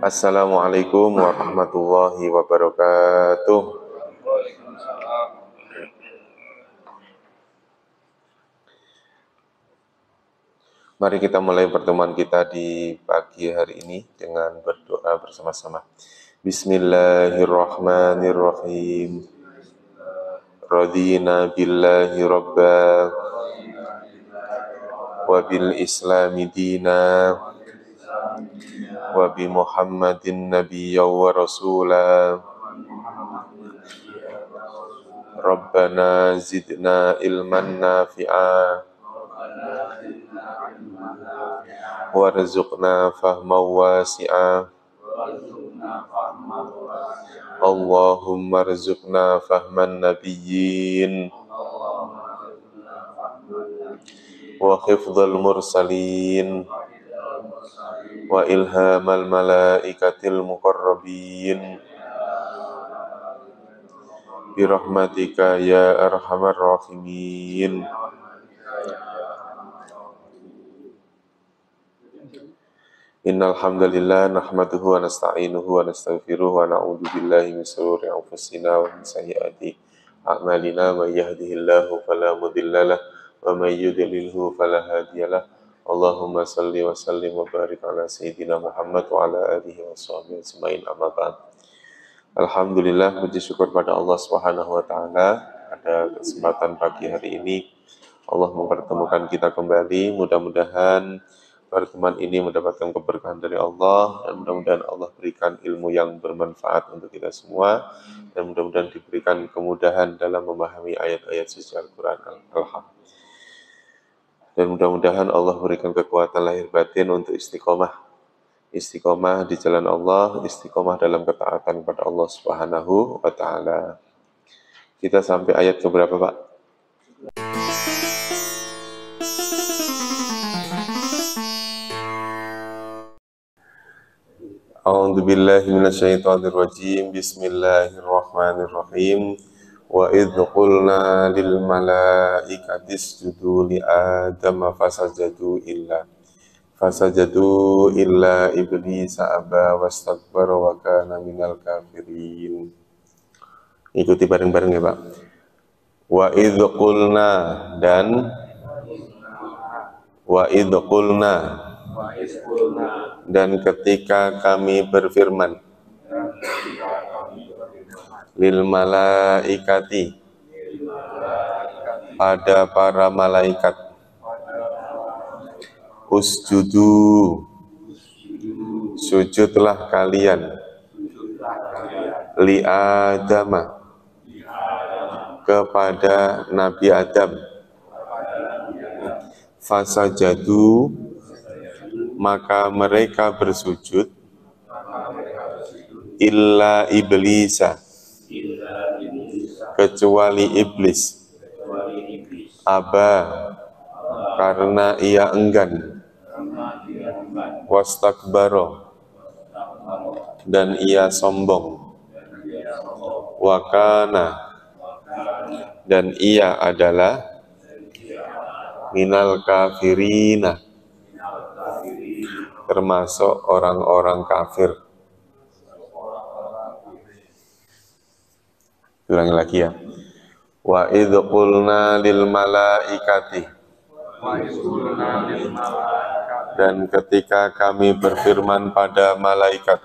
Assalamualaikum warahmatullahi wabarakatuh. Mari kita mulai pertemuan kita di pagi hari ini dengan berdoa bersama-sama. Bismillahirrahmanirrahim. Radina billahi rabba wa bil islami dina wa bi Muhammadin nabiyya wa rasula. Rabbana zidna ilman nafi'a warzuqna fahman wasi'a. Allahumma rzuqna fahman nabiyyin wa hifdzal mursalin wa ilhamal malaikatil muqarrabin birahmatika ya arhamar rahimin. Innal hamdalillah nahmaduhu wa nasta'inuhu wa nastaghfiruhu wa na'udzu billahi min shururi anfusina wa min sayyiati a'malina. May yahdihillahu fala mudhillalah wa may yudlilhu fala hadiyalah. Allahumma shalli wa sallim wa barik ala sayyidina Muhammad wa ala alihi wa sahbihi ajmain, amma ba'd. Alhamdulillah, puji syukur pada Allah Subhanahu wa taala pada kesempatan pagi hari ini Allah mempertemukan kita kembali. Mudah-mudahan pertemuan ini mendapatkan keberkahan dari Allah, dan mudah-mudahan Allah berikan ilmu yang bermanfaat untuk kita semua, dan mudah-mudahan diberikan kemudahan dalam memahami ayat-ayat suci Al-Quran. Dan mudah-mudahan Allah berikan kekuatan lahir batin untuk istiqomah di jalan Allah, istiqomah dalam ketaatan kepada Allah Subhanahu wa taala. Kita sampai ayat keberapa, Pak? A'udzu billahi minasyaitonir rajim. Bismillahirrahmanirrahim. Wa idz qulna lil malaikati isjudu li adama fasajadu illa iblisa aba wastakbara wa kana minal kafirin. Ikuti bareng-bareng ya, Pak. Wa idz qulna, dan wa idz qulna, dan ketika kami berfirman, lil malaikati, pada para malaikat, usjudu, sujudlah kalian, li Adama, kepada Nabi Adam, fasajadu, maka mereka bersujud, illa iblisa, kecuali iblis, aba, karena ia enggan, wastakbaro, dan ia sombong, wakana, dan ia adalah minal kafirina, termasuk orang-orang kafir. Ulangi lagi ya. Wa idz qulna lil malaikati, dan ketika kami berfirman pada malaikat,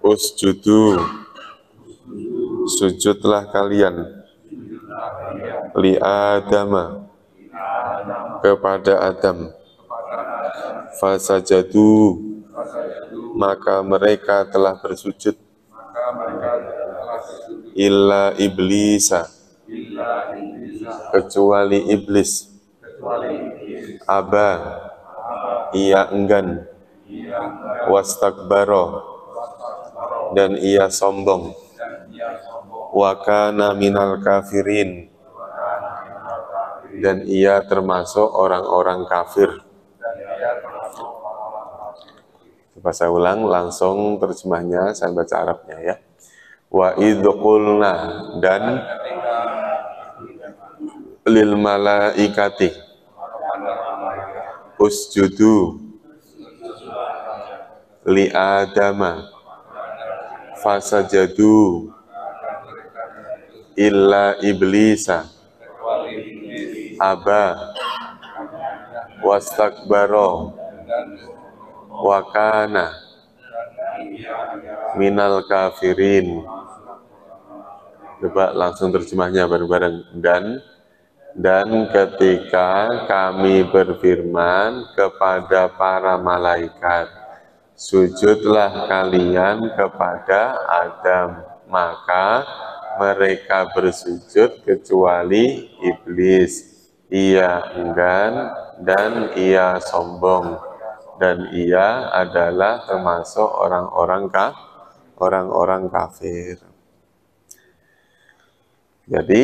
usjudu, sujudlah kalian, li Adama, kepada Adam, fasajadu, maka mereka telah bersujud, illa iblisa, kecuali iblis, aba, ia enggan, wastakbaro, dan ia sombong, wa kana minal kafirin, dan ia termasuk orang-orang kafir. Coba saya ulang langsung terjemahnya, saya baca Arabnya ya. Wa idz qulna, dan lil malaikati usjudu, li Adama fasajadu illa iblisa aba wastakbaro wa kana minal kafirin. Coba langsung terjemahnya bareng-bareng. Dan ketika kami berfirman kepada para malaikat, sujudlah kalian kepada Adam, maka mereka bersujud kecuali iblis. Ia enggan dan ia sombong, dan ia adalah termasuk orang-orang kafir. Jadi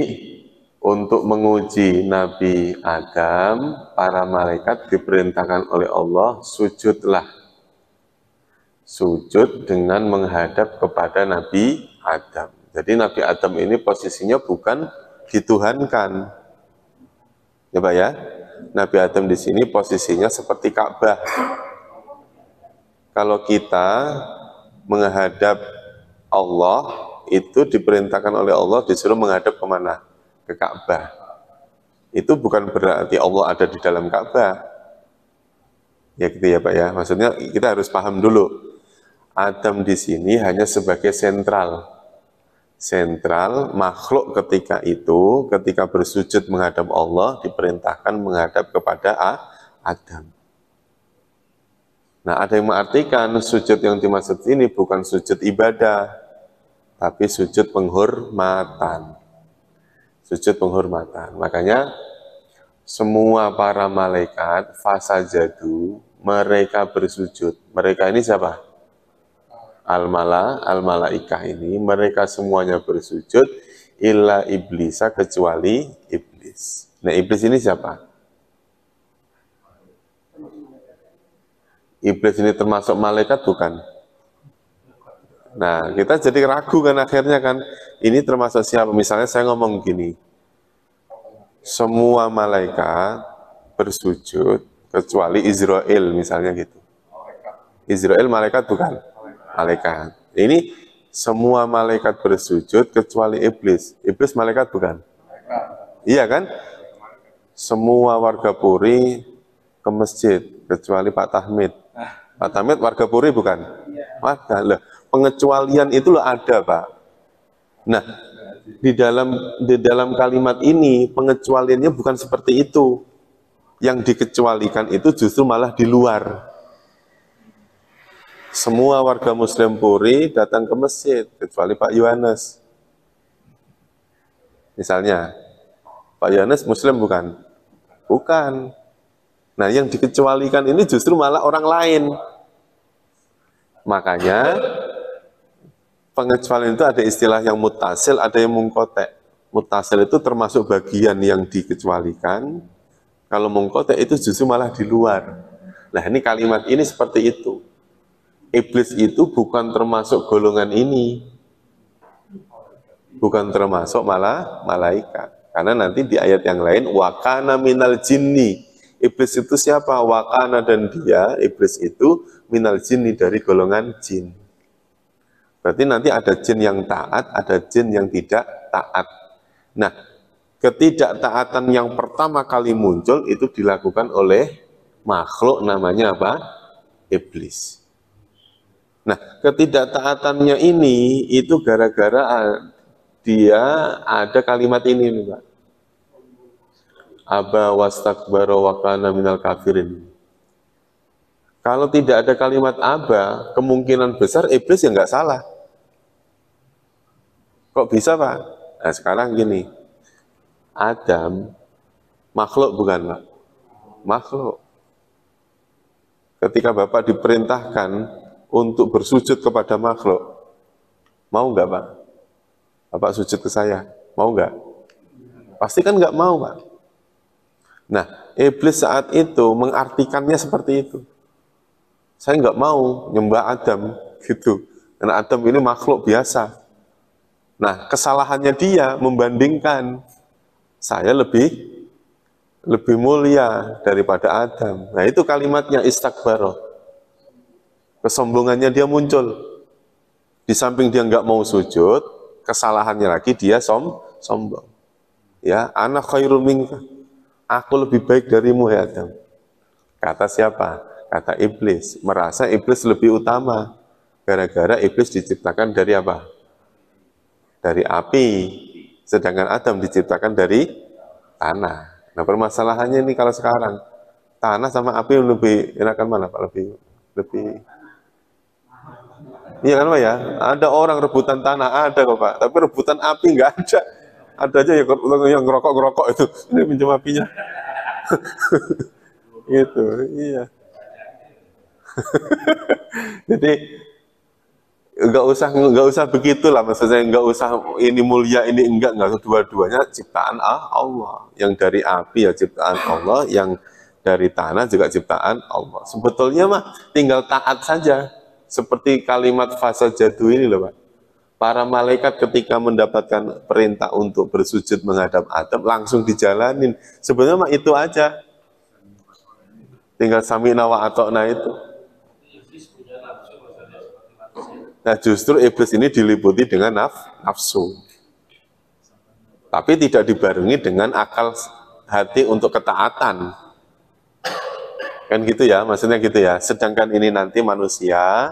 untuk menguji Nabi Adam, para malaikat diperintahkan oleh Allah, sujudlah. Sujud dengan menghadap kepada Nabi Adam. Jadi Nabi Adam ini posisinya bukan dituhankan. Ya Pak ya? Nabi Adam di sini posisinya seperti Ka'bah. Kalau kita menghadap Allah, itu diperintahkan oleh Allah disuruh menghadap kemana? Ke Ka'bah. Itu bukan berarti Allah ada di dalam Ka'bah. Ya gitu ya Pak ya. Maksudnya kita harus paham dulu. Adam di sini hanya sebagai sentral makhluk ketika bersujud menghadap Allah diperintahkan menghadap kepada Adam. Nah, ada yang mengartikan sujud yang dimaksud ini bukan sujud ibadah, tapi sujud penghormatan. Sujud penghormatan. Makanya semua para malaikat fasajadu, mereka bersujud. Mereka ini siapa? Al-malaikah ini, mereka semuanya bersujud illa iblisa, kecuali iblis. Nah, iblis ini siapa? Iblis ini termasuk malaikat bukan? Nah, kita jadi ragu kan akhirnya kan, ini termasuk siapa? Misalnya saya ngomong gini, semua malaikat bersujud kecuali Israel misalnya gitu. Israel malaikat bukan? Malaikat. Ini semua malaikat bersujud kecuali iblis. Iblis malaikat bukan? Iya kan? Semua warga Puri ke masjid kecuali Pak Tahmid. Pak Tahmid warga Puri bukan? Warga. Loh, pengecualian itu loh ada, Pak. Nah, di dalam kalimat ini pengecualiannya bukan seperti itu. Yang dikecualikan itu justru malah di luar. Semua warga Muslim Puri datang ke masjid kecuali Pak Yohanes. Misalnya, Pak Yohanes Muslim bukan? Bukan. Nah, yang dikecualikan ini justru malah orang lain. Makanya pengecualian itu ada istilah yang mutasil, ada yang mungkotek. Mutasil itu termasuk bagian yang dikecualikan. Kalau mungkotek itu justru malah di luar. Nah, ini kalimat ini seperti itu. Iblis itu bukan termasuk golongan ini. Bukan termasuk malah malaikat. Karena nanti di ayat yang lain, wakana minal jinni. Iblis itu siapa? Wakana, dan dia, iblis itu minal jinni, dari golongan jin. Berarti nanti ada jin yang taat, ada jin yang tidak taat. Nah, ketidaktaatan yang pertama kali muncul itu dilakukan oleh makhluk namanya apa? Iblis. Nah, ketidaktaatannya ini itu gara-gara dia ada kalimat ini, Pak. Aba wastakbara wa kana minal kafirin. Kalau tidak ada kalimat aba, kemungkinan besar iblis ya nggak salah. Kok bisa, Pak? Nah, sekarang gini. Adam makhluk bukan, Pak? Makhluk. Ketika Bapak diperintahkan untuk bersujud kepada makhluk, mau nggak Pak? Bapak sujud ke saya, mau nggak? Pasti kan nggak mau, Pak. Nah, iblis saat itu mengartikannya seperti itu. Saya nggak mau nyembah Adam, gitu. Karena Adam ini makhluk biasa. Nah, kesalahannya dia membandingkan saya lebih mulia daripada Adam. Nah, itu kalimatnya istakbaro. Kesombongannya dia muncul. Di samping dia nggak mau sujud, kesalahannya lagi dia sombong. Ya, ana khairun minka. Aku lebih baik darimu ya Adam. Kata siapa? Kata iblis. Merasa iblis lebih utama. Gara-gara iblis diciptakan dari apa? Dari api. Sedangkan Adam diciptakan dari tanah. Nah permasalahannya ini kalau sekarang, tanah sama api lebih enakan mana Pak? Lebih iya kan Pak ya? Ada orang rebutan tanah, ada kok Pak. Tapi rebutan api nggak ada. Ada aja yang ngerokok-ngerokok itu. Ini pinjam apinya. Gitu, iya. Jadi nggak usah begitulah, maksudnya nggak usah ini mulia ini nggak usah, dua-duanya ciptaan Allah. Yang dari api ya ciptaan Allah, yang dari tanah juga ciptaan Allah. Sebetulnya mah tinggal taat saja, seperti kalimat fasa jadu ini loh Pak. Para malaikat ketika mendapatkan perintah untuk bersujud menghadap Adam langsung dijalanin. Sebenarnya mah itu aja, tinggal sami'na wa ata'na itu. Nah justru iblis ini diliputi dengan nafsu. Tapi tidak dibarengi dengan akal hati untuk ketaatan. Kan gitu ya, maksudnya gitu ya. Sedangkan ini nanti manusia,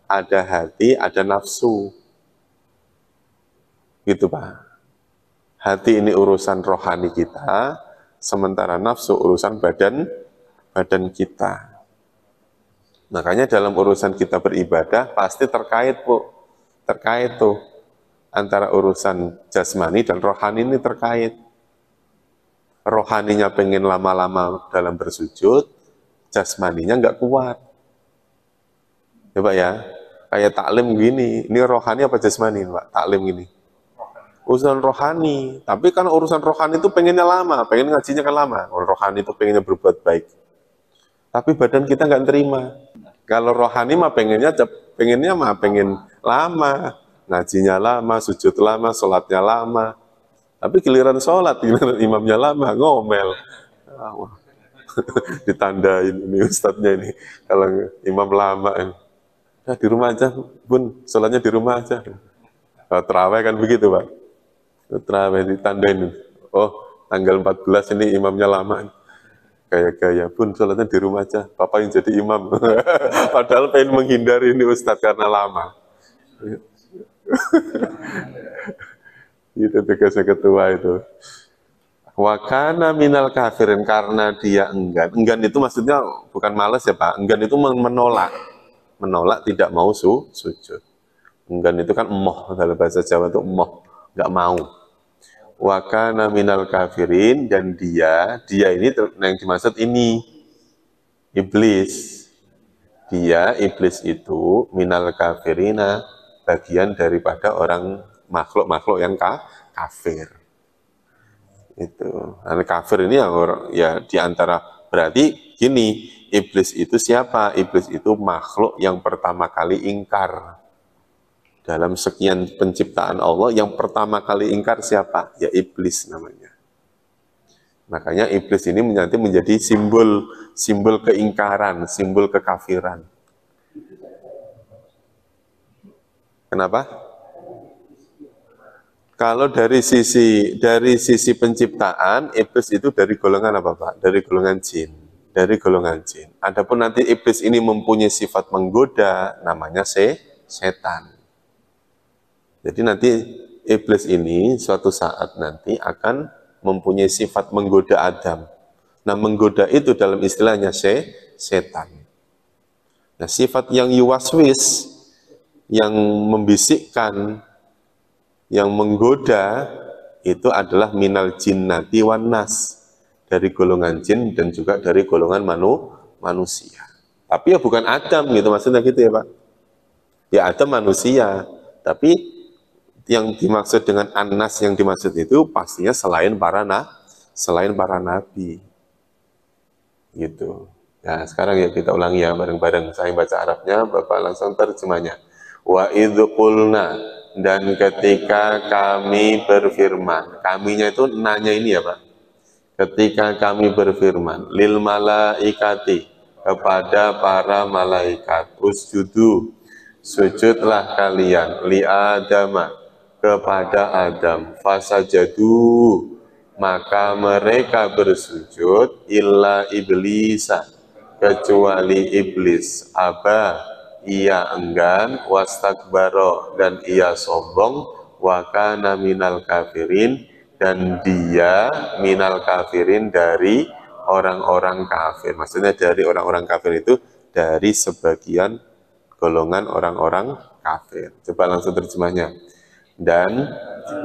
ada hati, ada nafsu. Gitu Pak. Hati ini urusan rohani kita, sementara nafsu urusan badan kita. Makanya dalam urusan kita beribadah pasti terkait Bu, terkait tuh antara urusan jasmani dan rohani ini terkait. Rohaninya pengen lama-lama dalam bersujud, jasmaninya nggak kuat. Ya Pak ya, kayak taklim gini, ini rohani apa jasmani Pak? Taklim gini. Urusan rohani, tapi kan urusan rohani itu pengennya lama, pengen ngajinya kan lama. Rohani itu pengennya berbuat baik. Tapi badan kita nggak terima. Kalau rohani mah pengennya mah pengen lama, ngajinya lama, sujud lama, sholatnya lama. Tapi giliran sholat, giliran imamnya lama, ngomel. Ditandain ini ustadznya ini, kalau imam lama, nah, di rumah aja, Bun, sholatnya di rumah aja. Kalau terawih kan begitu Pak, terawih ditandain. Oh, tanggal 14 ini imamnya lama. Gaya-gaya, Bun, sholatnya di rumah aja, Bapak yang jadi imam. Padahal pengen menghindari ini Ustadz karena lama. Itu tugasnya ketua itu. Wakana minal kafirin, karena dia enggan. Enggan itu maksudnya bukan malas ya Pak. Enggan itu menolak. Menolak tidak mau sujud. Enggan itu kan emoh, dalam bahasa Jawa itu emoh, nggak mau. Wakana minal kafirin, dan dia ini yang dimaksud ini iblis. Dia iblis itu minal kafirina, bagian daripada orang makhluk yang kafir. Itu. Nah, kafir ini yang ya diantara, berarti gini, iblis itu siapa? Iblis itu makhluk yang pertama kali ingkar. Dalam sekian penciptaan Allah, yang pertama kali ingkar siapa? Ya iblis namanya. Makanya iblis ini nanti menjadi simbol keingkaran, simbol kekafiran. Kenapa? Kalau dari sisi penciptaan, iblis itu dari golongan apa Pak? Dari golongan jin. Dari golongan jin. Adapun nanti iblis ini mempunyai sifat menggoda, namanya setan. Jadi nanti iblis ini suatu saat nanti akan mempunyai sifat menggoda Adam. Nah menggoda itu dalam istilahnya setan. Nah sifat yang yuwaswis, yang membisikkan, yang menggoda, itu adalah minal jinnati wan nas, dari golongan jin dan juga dari golongan manusia. Tapi ya bukan Adam gitu, maksudnya gitu ya Pak. Ya Adam manusia, tapi yang dimaksud dengan An-Nas, yang dimaksud itu pastinya selain para nabi. Gitu. Nah, sekarang ya kita ulangi ya bareng-bareng. Saya baca Arabnya, Bapak langsung terjemahnya. Wa idz qulna, dan ketika kami berfirman. Kaminya itu nanya ini ya Pak. Ketika kami berfirman lil malaikati, kepada para malaikat, usjudu, sujudlah kalian, li Adama, kepada Adam, fasajadu, maka mereka bersujud, illa iblisa, kecuali iblis, aba, ia enggan, wastakbaro, dan ia sombong, wa kana minal kafirin, dan dia minal kafirin, dari orang-orang kafir. Maksudnya dari orang-orang kafir itu dari sebagian golongan orang-orang kafir. Coba langsung terjemahnya. Dan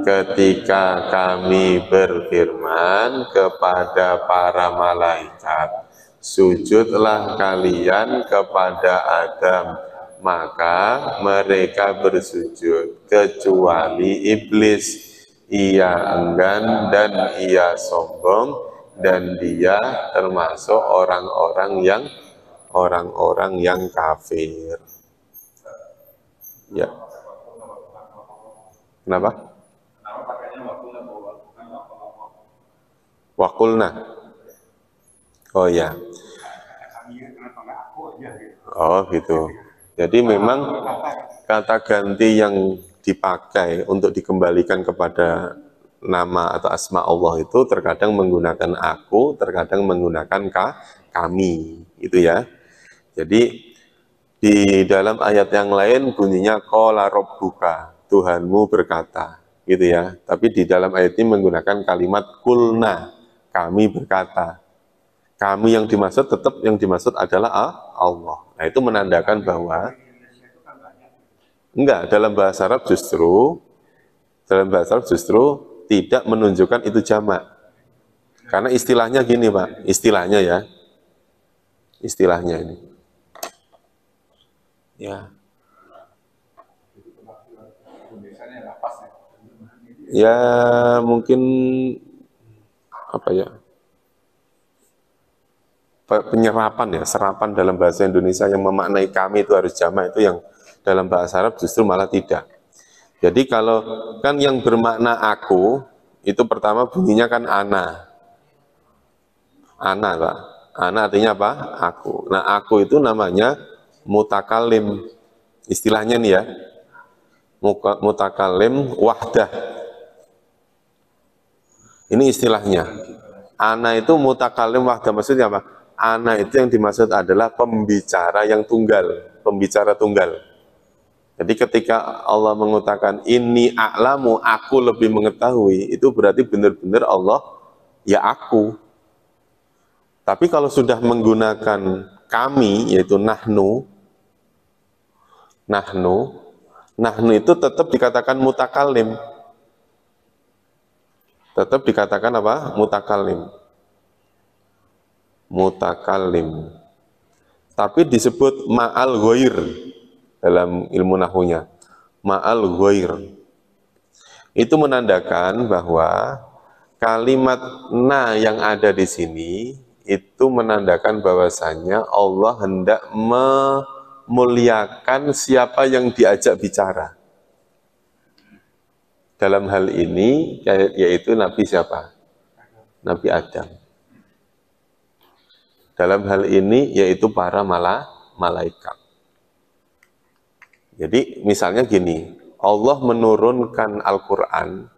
ketika kami berfirman kepada para malaikat, sujudlah kalian kepada Adam, maka mereka bersujud kecuali iblis. Ia enggan dan ia sombong, dan dia termasuk orang-orang yang kafir. Ya. Kenapa? Wakulna. Oh ya. Oh gitu. Jadi memang kata ganti yang dipakai untuk dikembalikan kepada nama atau asma Allah itu terkadang menggunakan aku, terkadang menggunakan kami, itu ya. Jadi di dalam ayat yang lain bunyinya qala rabbuka, Tuhanmu berkata, gitu ya. Tapi di dalam ayat ini menggunakan kalimat kulna, kami berkata. Kami yang dimaksud tetap yang dimaksud adalah Allah. Nah, itu menandakan bahwa enggak, dalam bahasa Arab justru tidak menunjukkan itu jamak. Karena istilahnya gini, Pak. Istilahnya ya. Istilahnya ini. Ya. Ya, mungkin apa ya? Penyerapan ya, serapan dalam bahasa Indonesia yang memaknai kami itu harus jamak, itu yang dalam bahasa Arab justru malah tidak. Jadi kalau kan yang bermakna aku, itu pertama bunyinya kan ana. Ana, Pak. Ana artinya apa? Aku. Nah, aku itu namanya mutakalim. Istilahnya nih ya. Mutakalim wahdah. Ini istilahnya. Ana itu mutakalim wahdah, maksudnya apa? Ana itu yang dimaksud adalah pembicara yang tunggal, pembicara tunggal. Jadi ketika Allah mengatakan ini a'lamu, aku lebih mengetahui, itu berarti benar-benar Allah ya aku. Tapi kalau sudah menggunakan kami, yaitu nahnu itu tetap dikatakan mutakalim. Tetap dikatakan apa? Mutakalim. Tapi disebut ma'al ghair dalam ilmu nahwunya. Ma'al ghair. Itu menandakan bahwa kalimat na yang ada di sini itu menandakan bahwasannya Allah hendak memuliakan siapa yang diajak bicara. Dalam hal ini yaitu Nabi siapa? Nabi Adam. Dalam hal ini yaitu para malaikat. Jadi misalnya gini, Allah menurunkan Al-Quran,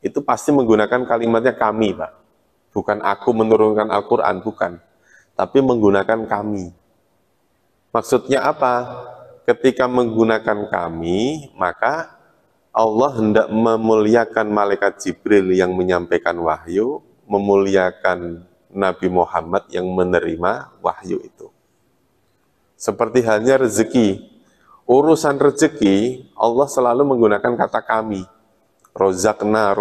itu pasti menggunakan kalimatnya kami, Pak. Bukan aku menurunkan Al-Quran, bukan. Tapi menggunakan kami. Maksudnya apa? Ketika menggunakan kami, maka Allah hendak memuliakan malaikat Jibril yang menyampaikan wahyu, memuliakan Nabi Muhammad yang menerima wahyu itu. Seperti halnya rezeki. Urusan rezeki, Allah selalu menggunakan kata kami. Rozakna.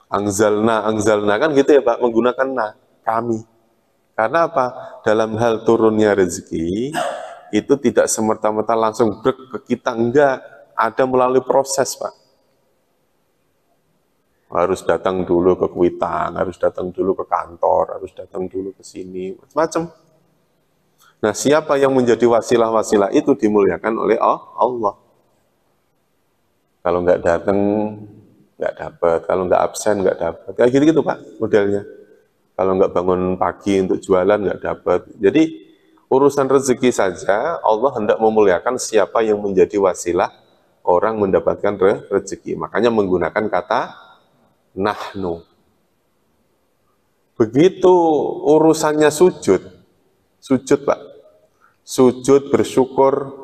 Angzalna, kan gitu ya Pak, menggunakan kami. Karena apa? Dalam hal turunnya rezeki, itu tidak semerta-merta langsung brek ke kita, enggak. Ada melalui proses, Pak. Harus datang dulu ke Kuitang, harus datang dulu ke kantor, harus datang dulu ke sini, macam-macam. Nah, siapa yang menjadi wasilah-wasilah itu dimuliakan oleh Allah. Kalau nggak datang, nggak dapat. Kalau nggak absen, nggak dapat. Kayak gitu-gitu, Pak, modelnya. Kalau nggak bangun pagi untuk jualan nggak dapat. Jadi urusan rezeki saja Allah hendak memuliakan siapa yang menjadi wasilah orang mendapatkan rezeki. Makanya menggunakan kata nahnu. Begitu urusannya sujud, sujud Pak, sujud bersyukur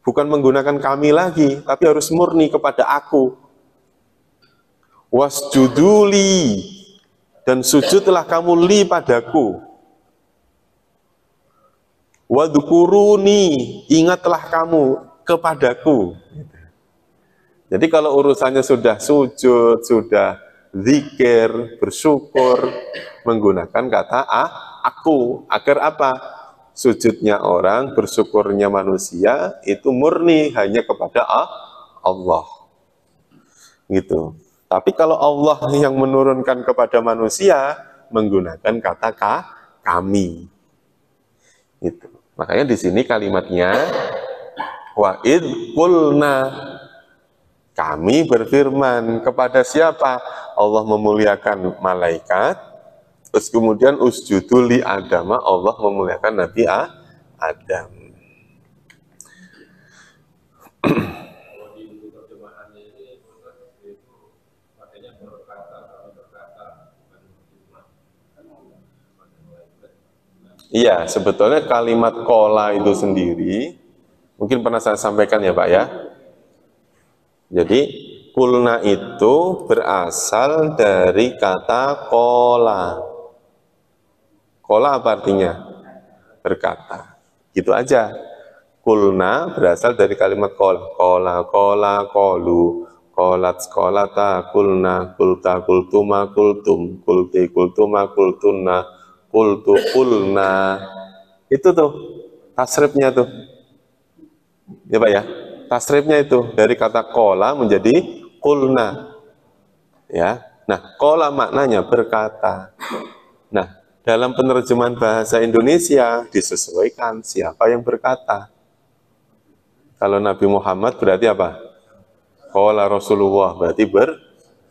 bukan menggunakan kami lagi, tapi harus murni kepada aku. Wasjuduli, dan sujudlah kamu li padaku. Wadhukuruni, ingatlah kamu kepadaku. Jadi kalau urusannya sudah sujud, sudah zikir, bersyukur, menggunakan kata aku. Agar apa? Sujudnya orang, bersyukurnya manusia, itu murni hanya kepada Allah. Gitu. Tapi kalau Allah yang menurunkan kepada manusia, menggunakan kata kami. Gitu. Makanya di sini kalimatnya wa id qulna, kami berfirman kepada siapa? Allah memuliakan malaikat. Terus kemudian usjudu li Adama, Allah memuliakan Nabi Adam. Iya, sebetulnya kalimat kola itu sendiri, mungkin pernah saya sampaikan ya Pak ya. Jadi kulna itu berasal dari kata kola. Kola apa artinya? Berkata. Gitu aja. Kulna berasal dari kalimat kola. Kola, kola, kolu. Kolat, kolata, kulna, kulta, kultuma, kultum. Kulti, kultuma, kultunna. Kultu, kulna. Itu tuh tasrifnya tuh. Ya Pak ya. Tasrifnya itu dari kata kola menjadi kulna. Ya. Nah, kola maknanya berkata. Nah, dalam penerjemahan bahasa Indonesia disesuaikan siapa yang berkata. Kalau Nabi Muhammad berarti apa? Qala Rasulullah, berarti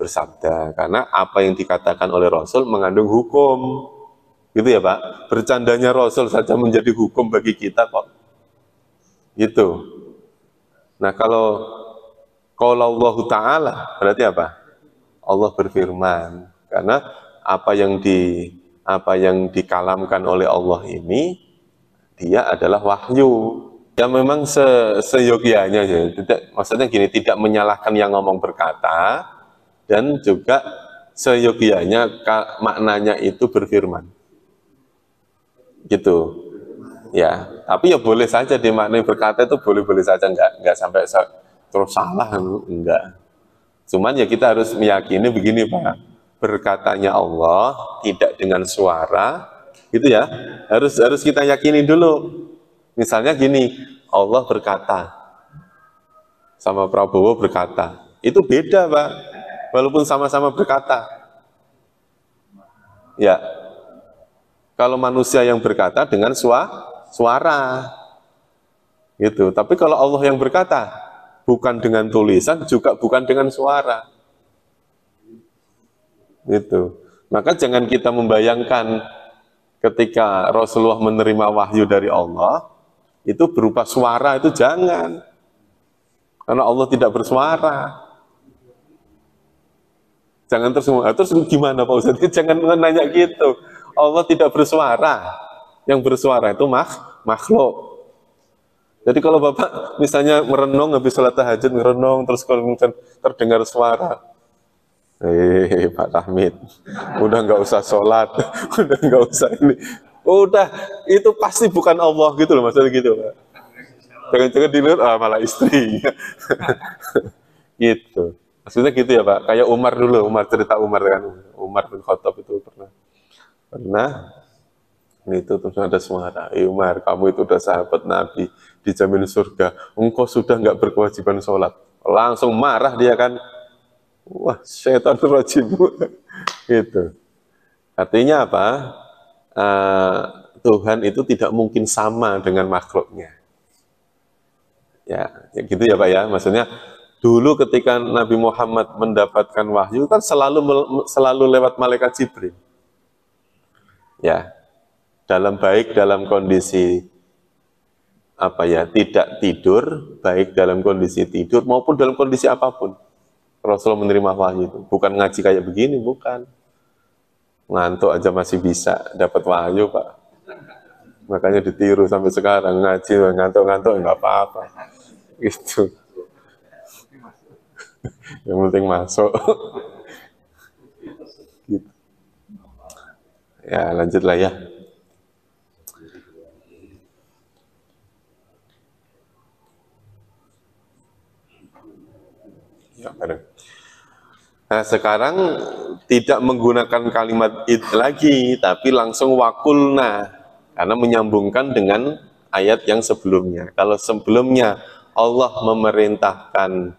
bersabda. Karena apa yang dikatakan oleh Rasul mengandung hukum. Gitu ya Pak? Bercandanya Rasul saja menjadi hukum bagi kita kok. Gitu. Nah kalau qala Allah Ta'ala berarti apa? Allah berfirman. Karena apa yang dikalamkan oleh Allah ini, dia adalah wahyu. Ya memang seyogianya ya. Maksudnya gini, tidak menyalahkan yang ngomong berkata, dan juga seyogianya maknanya itu berfirman. Gitu. Ya, tapi ya boleh saja dimaknai berkata itu boleh-boleh saja, enggak sampai terus salah, enggak. Cuman ya kita harus meyakini begini Pak, berkatanya Allah tidak dengan suara, gitu ya. Harus kita yakini dulu. Misalnya gini, Allah berkata, sama Prabowo berkata, itu beda Pak, walaupun sama-sama berkata. Ya, kalau manusia yang berkata dengan suara, gitu. Tapi kalau Allah yang berkata, bukan dengan tulisan, juga bukan dengan suara. Gitu. Maka jangan kita membayangkan ketika Rasulullah menerima wahyu dari Allah, itu berupa suara, itu jangan. Karena Allah tidak bersuara. Jangan terus gimana Pak Ustadz? Jangan nanya gitu. Allah tidak bersuara. Yang bersuara itu makhluk. Jadi kalau Bapak misalnya merenung habis sholat tahajud, merenung terus kalau terdengar suara, Pak Tahmid, udah nggak usah sholat, udah nggak usah ini, udah itu pasti bukan Allah gitu loh, maksudnya gitu Pak. Jangan-jangan di luar malah istri, gitu. Maksudnya gitu ya Pak. Kayak Umar dulu, cerita Umar kan, Umar bin Khattab itu pernah itu terus ada suara, Umar, kamu itu udah sahabat Nabi, dijamin surga, engkau sudah nggak berkewajiban sholat. Langsung marah dia kan. Wah, syaitan rajim. Gitu. Artinya apa? Tuhan itu tidak mungkin sama dengan makhluknya. Ya gitu ya Pak ya. Maksudnya dulu ketika Nabi Muhammad mendapatkan wahyu kan selalu lewat malaikat Jibril. Ya, dalam kondisi apa ya, tidak tidur, baik dalam kondisi tidur maupun dalam kondisi apapun. Rasulullah menerima wahyu itu. Bukan ngaji kayak begini, bukan. Ngantuk aja masih bisa dapat wahyu, Pak. Makanya ditiru sampai sekarang, ngaji ngantuk-ngantuk nggak apa-apa. Gitu. Yang penting masuk. Gitu. Ya, lanjutlah ya. Ya, bareng. Nah, sekarang tidak menggunakan kalimat id lagi, tapi langsung wakulna, karena menyambungkan dengan ayat yang sebelumnya. Kalau sebelumnya Allah memerintahkan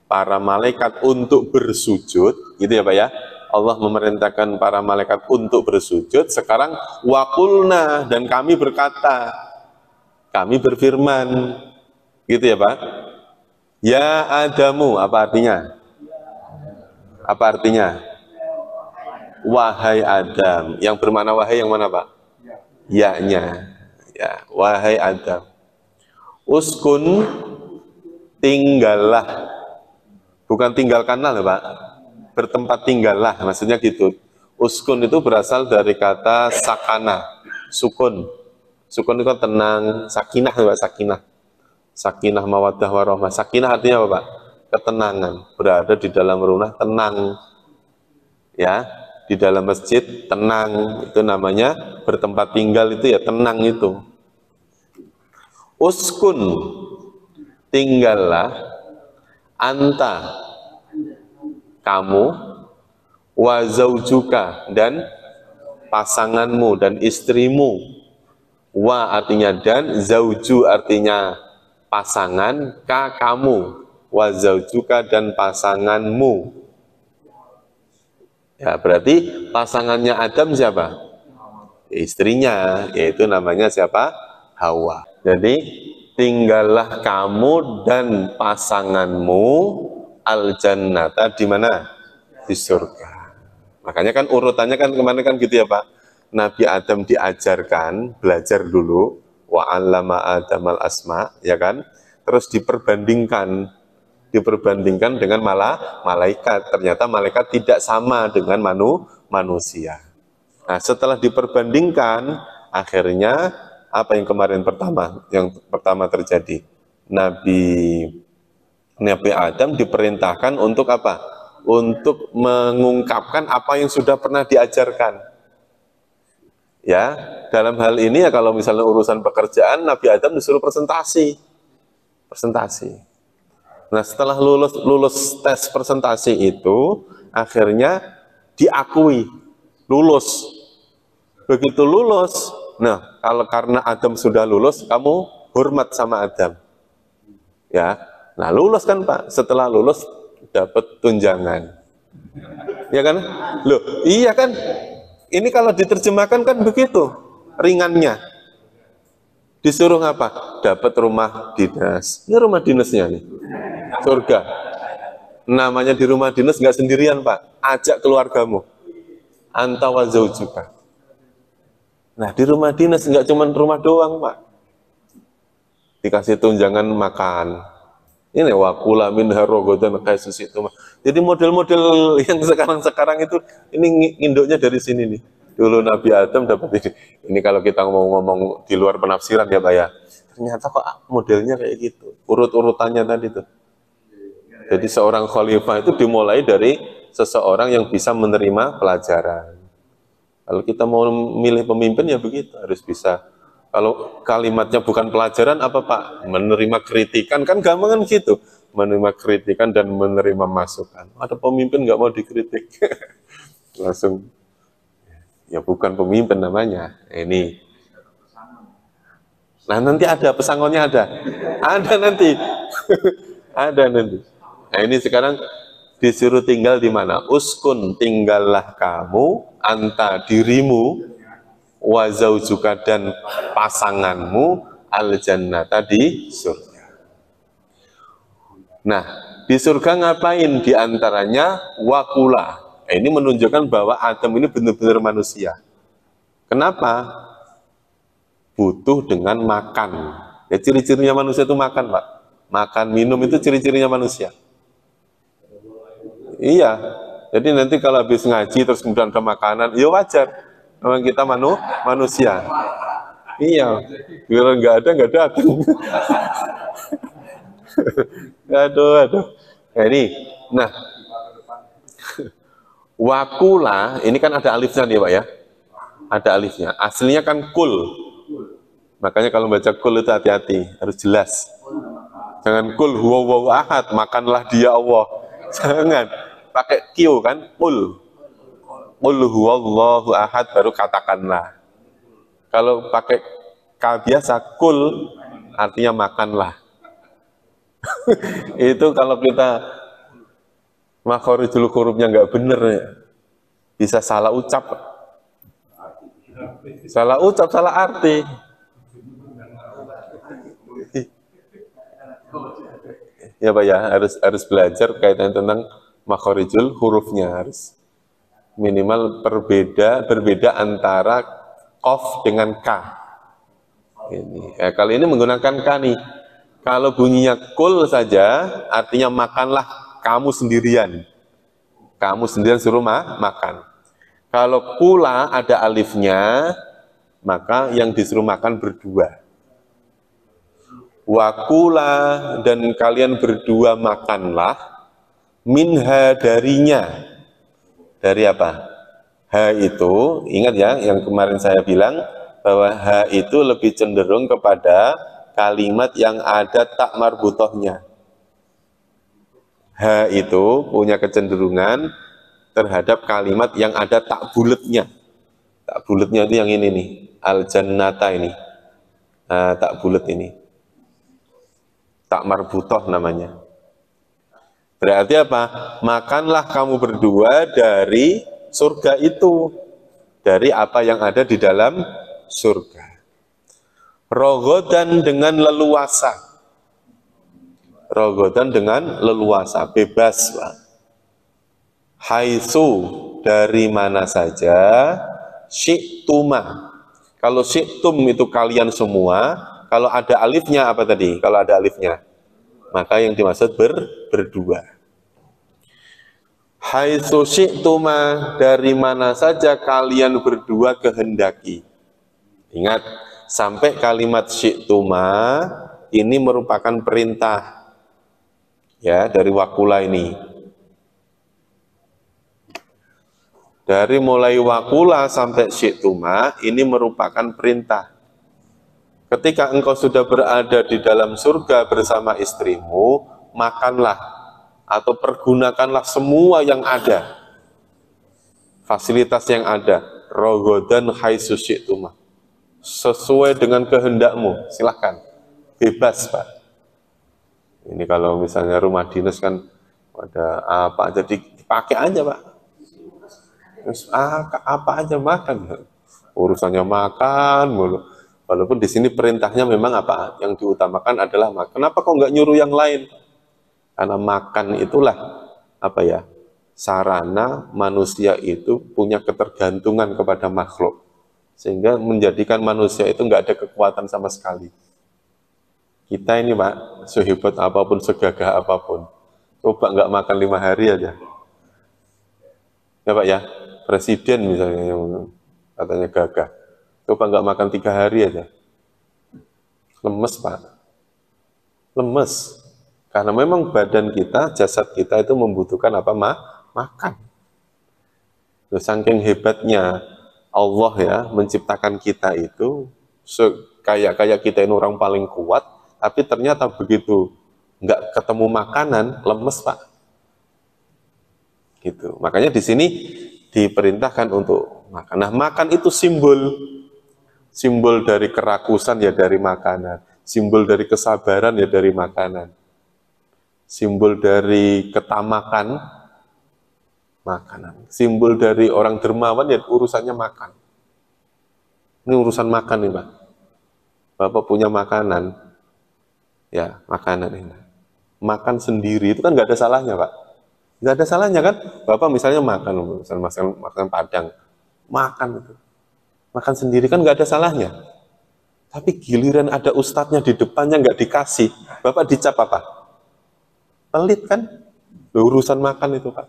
para malaikat untuk bersujud, gitu ya Pak ya. Allah memerintahkan para malaikat untuk bersujud, sekarang wakulna, dan kami berkata, kami berfirman, gitu ya Pak. Ya Adamu, apa artinya? Apa artinya? Wahai Adam. Yang bermakna wahai yang mana Pak? Ya-nya. Ya, wahai Adam. Uskun, tinggallah. Bukan tinggalkanlah loh Pak. Bertempat tinggallah, maksudnya gitu. Uskun itu berasal dari kata sakana, sukun. Sukun itu tenang, sakinah Pak, sakinah. Sakinah mawaddah warahmah. Sakinah artinya apa Pak? Ketenangan. Berada di dalam rumah tenang. Ya, di dalam masjid tenang, itu namanya bertempat tinggal, itu ya tenang itu. Uskun, tinggallah, anta, kamu, wa zaujuka, dan pasanganmu dan istrimu. Wa artinya dan, zauju artinya pasangan, ka kamu, wa zaujuka dan pasanganmu. Ya, berarti pasangannya Adam siapa? Istrinya, yaitu namanya siapa? Hawa. Jadi, tinggallah kamu dan pasanganmu al-jannata di mana? Di surga. Makanya kan urutannya kan kemarin kan gitu ya Pak. Nabi Adam diajarkan, belajar dulu, wa 'allama Adamal asma, ya kan? Terus diperbandingkan dengan malaikat. Ternyata malaikat tidak sama dengan manusia. Nah, setelah diperbandingkan, akhirnya apa yang kemarin yang pertama terjadi? Nabi Adam diperintahkan untuk apa? Untuk mengungkapkan apa yang sudah pernah diajarkan. Ya, dalam hal ini ya kalau misalnya urusan pekerjaan, Nabi Adam disuruh presentasi. Nah, setelah lulus tes presentasi itu, akhirnya diakui, lulus. Begitu lulus, nah kalau karena Adam sudah lulus, kamu hormat sama Adam. Ya, nah lulus kan Pak, setelah lulus dapat tunjangan. Ya kan? Loh, iya kan? Ini kalau diterjemahkan kan begitu, ringannya. Disuruh apa? Dapat rumah dinas. Ini rumah dinasnya nih, surga. Namanya di rumah dinas nggak sendirian Pak, ajak keluargamu. Anta wa zaujuka. Nah di rumah dinas nggak cuma rumah doang Pak, dikasih tunjangan makan. Ini wakula min harogodan kaisus itu. Jadi model-model yang sekarang itu ini induknya dari sini nih. Dulu Nabi Adam dapat ini. Ini kalau kita mau ngomong di luar penafsiran ya Pak ya. Ternyata kok modelnya kayak gitu. Urut-urutannya tadi tuh. Jadi seorang khalifah itu dimulai dari seseorang yang bisa menerima pelajaran. Kalau kita mau milih pemimpin ya begitu, harus bisa. Kalau kalimatnya bukan pelajaran apa Pak? Menerima kritikan, kan gampang kan gitu. Menerima kritikan dan menerima masukan. Ada pemimpin nggak mau dikritik. Langsung, ya bukan pemimpin namanya. Ini. Nah nanti ada, pesangonnya ada. Ada nanti. Ada nanti. Nah ini sekarang disuruh tinggal di mana? Uskun, tinggallah kamu, anta dirimu, wa zaujuka dan pasanganmu al-jannata di surga. Nah, di surga ngapain? Di antaranya wakula. Ini menunjukkan bahwa Adam ini benar-benar manusia. Kenapa? Butuh dengan makan. Ya, ciri-cirinya manusia itu makan, Pak. Makan, minum itu ciri-cirinya manusia. Iya. Jadi nanti kalau habis ngaji terus kemudian ada makanan, ya wajar. Memang kita manusia. Iya. Bila nggak datang. Aduh. Nah, ini. Nah, wakula, ini kan ada alifnya nih, Pak ya. Ada alifnya. Aslinya kan kul. Makanya kalau baca kul itu hati-hati, harus jelas. Jangan kul huwallahu ahad, makanlah dia Allah. Jangan. Pakai Q kan, kul. Kul huwallahu ahad, baru katakanlah. Kalau pakai K biasa, kul, artinya makanlah. Itu kalau kita makhorijul hurufnya nggak bener, bisa salah ucap. Salah ucap, salah arti. Ya Pak ya, harus belajar kaitan tentang makhorijul hurufnya, harus minimal berbeda antara qaf dengan ka. Ini. Kali ini menggunakan ka nih. Kalau bunyinya kul saja, artinya makanlah kamu sendirian. Kamu sendirian suruh makan. Kalau kula ada alifnya, maka yang disuruh makan berdua. Wakula, dan kalian berdua makanlah, minha, darinya. Dari apa? Ha itu, ingat ya yang kemarin saya bilang, bahwa ha itu lebih cenderung kepada kalimat yang ada tak marbutohnya. Ha itu punya kecenderungan terhadap kalimat yang ada tak buletnya. Tak buletnya itu yang ini nih, al-jannata ini. Tak bulet ini. Tak marbutoh namanya. Berarti apa? Makanlah kamu berdua dari surga itu. Dari apa yang ada di dalam surga. Rogodan dengan leluasa. Rogodan dengan leluasa, bebas, Pak. Haitsu, dari mana saja. Syi'tuma. Kalau syi'tum itu kalian semua. Kalau ada alifnya apa tadi? Kalau ada alifnya, maka yang dimaksud berdua. Haitsu syi'tuma, dari mana saja kalian berdua kehendaki. Ingat, sampai kalimat syi'tuma ini merupakan perintah. Ya, dari wakula ini. Dari mulai wakula sampai syi'tuma ini merupakan perintah. Ketika engkau sudah berada di dalam surga bersama istrimu, makanlah atau pergunakanlah semua yang ada, fasilitas yang ada, rogodan haitsu syi'tuma, sesuai dengan kehendakmu, silahkan, bebas Pak. Ini kalau misalnya rumah dinas kan ada apa aja dipakai aja Pak, terus apa aja makan, urusannya makan mulu. Walaupun di sini perintahnya memang apa? Yang diutamakan adalah makan. Kenapa kok nggak nyuruh yang lain? Karena makan itulah apa ya? Sarana manusia itu punya ketergantungan kepada makhluk, sehingga menjadikan manusia itu nggak ada kekuatan sama sekali. Kita ini Pak, sehebat apapun, segagah apapun, coba nggak makan 5 hari aja. Ya Pak ya, presiden misalnya yang katanya gagah. Coba nggak makan 3 hari aja, lemes Pak, lemes. Karena memang badan kita, jasad kita itu membutuhkan apa? Makan. Terus saking hebatnya Allah ya menciptakan kita itu, kayak kita ini orang paling kuat, tapi ternyata begitu nggak ketemu makanan, lemes Pak. Gitu. Makanya di sini diperintahkan untuk makan. Nah, makan itu simbol dari kerakusan ya dari makanan, simbol dari kesabaran ya dari makanan, simbol dari ketamakan makanan, simbol dari orang dermawan ya urusannya makan. Ini urusan makan nih Pak. Bapak punya makanan, ya makanan ini. Makan sendiri itu kan nggak ada salahnya Pak. Nggak ada salahnya kan. Bapak misalnya makan Padang, makan itu. Makan sendiri kan nggak ada salahnya. Tapi giliran ada ustadznya di depannya nggak dikasih, Bapak dicap apa? Pelit kan? Urusan makan itu Pak.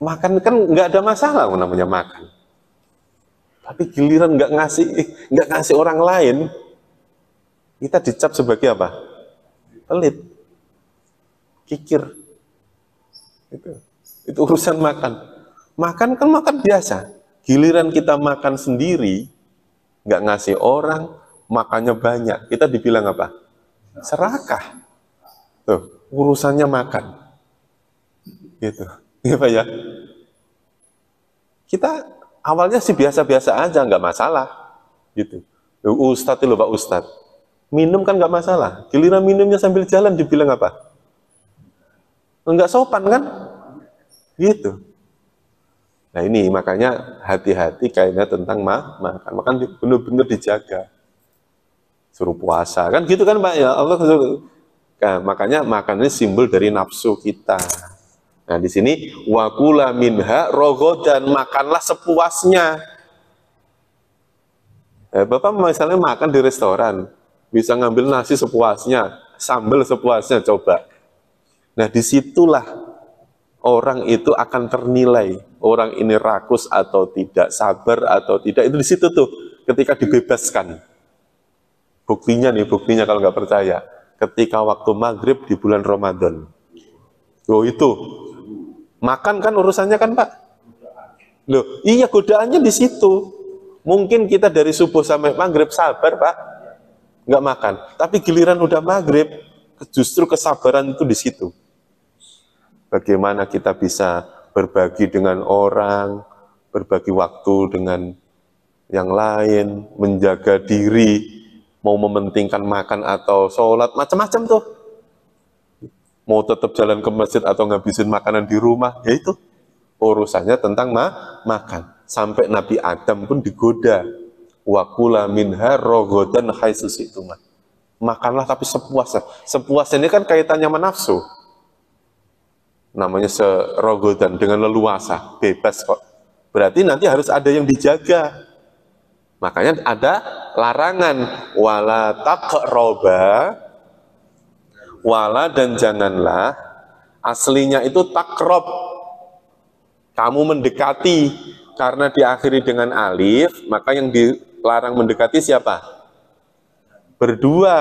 Makan kan nggak ada masalah namanya makan. Tapi giliran nggak ngasih orang lain, kita dicap sebagai apa? Pelit, kikir. Itu urusan makan. Makan kan makan biasa. Giliran kita makan sendiri, nggak ngasih orang, makannya banyak. Kita dibilang apa? Serakah. Tuh, urusannya makan. Gitu. Ya Pak ya. Kita awalnya sih biasa-biasa aja, nggak masalah. Gitu. Ustadz itu Pak Ustadz. Minum kan nggak masalah. Giliran minumnya sambil jalan dibilang apa? Nggak sopan kan? Gitu. Nah ini makanya hati-hati kayaknya tentang makan. Makan benar-benar dijaga. Suruh puasa kan gitu kan Pak ya Allah. Nah, makanya makan ini simbol dari nafsu kita. Nah di sini wakula minha rogodan, makanlah sepuasnya. Bapak misalnya makan di restoran, bisa ngambil nasi sepuasnya, sambal sepuasnya, coba. Nah disitulah orang itu akan ternilai, orang ini rakus atau tidak, sabar atau tidak, itu di situ tuh ketika dibebaskan. Buktinya kalau nggak percaya, ketika waktu maghrib di bulan Ramadan. Oh itu, makan kan urusannya kan Pak? Loh, iya godaannya di situ. Mungkin kita dari subuh sampai maghrib sabar Pak, nggak makan. Tapi giliran udah maghrib, justru kesabaran itu di situ. Bagaimana kita bisa berbagi dengan orang, berbagi waktu dengan yang lain, menjaga diri, mau mementingkan makan atau sholat, macam-macam tuh. Mau tetap jalan ke masjid atau ngabisin makanan di rumah, ya itu urusannya tentang makan. Sampai Nabi Adam pun digoda, wakula minha rogodan haitsu syi'tuma. Makanlah tapi sepuasnya. Sepuasnya ini kan kaitannya sama nafsu. Namanya serogodan, dengan leluasa, bebas kok. Berarti nanti harus ada yang dijaga. Makanya ada larangan, wala taqroba, wala dan janganlah, aslinya itu takrob, kamu mendekati, karena diakhiri dengan alif, maka yang dilarang mendekati siapa? Berdua,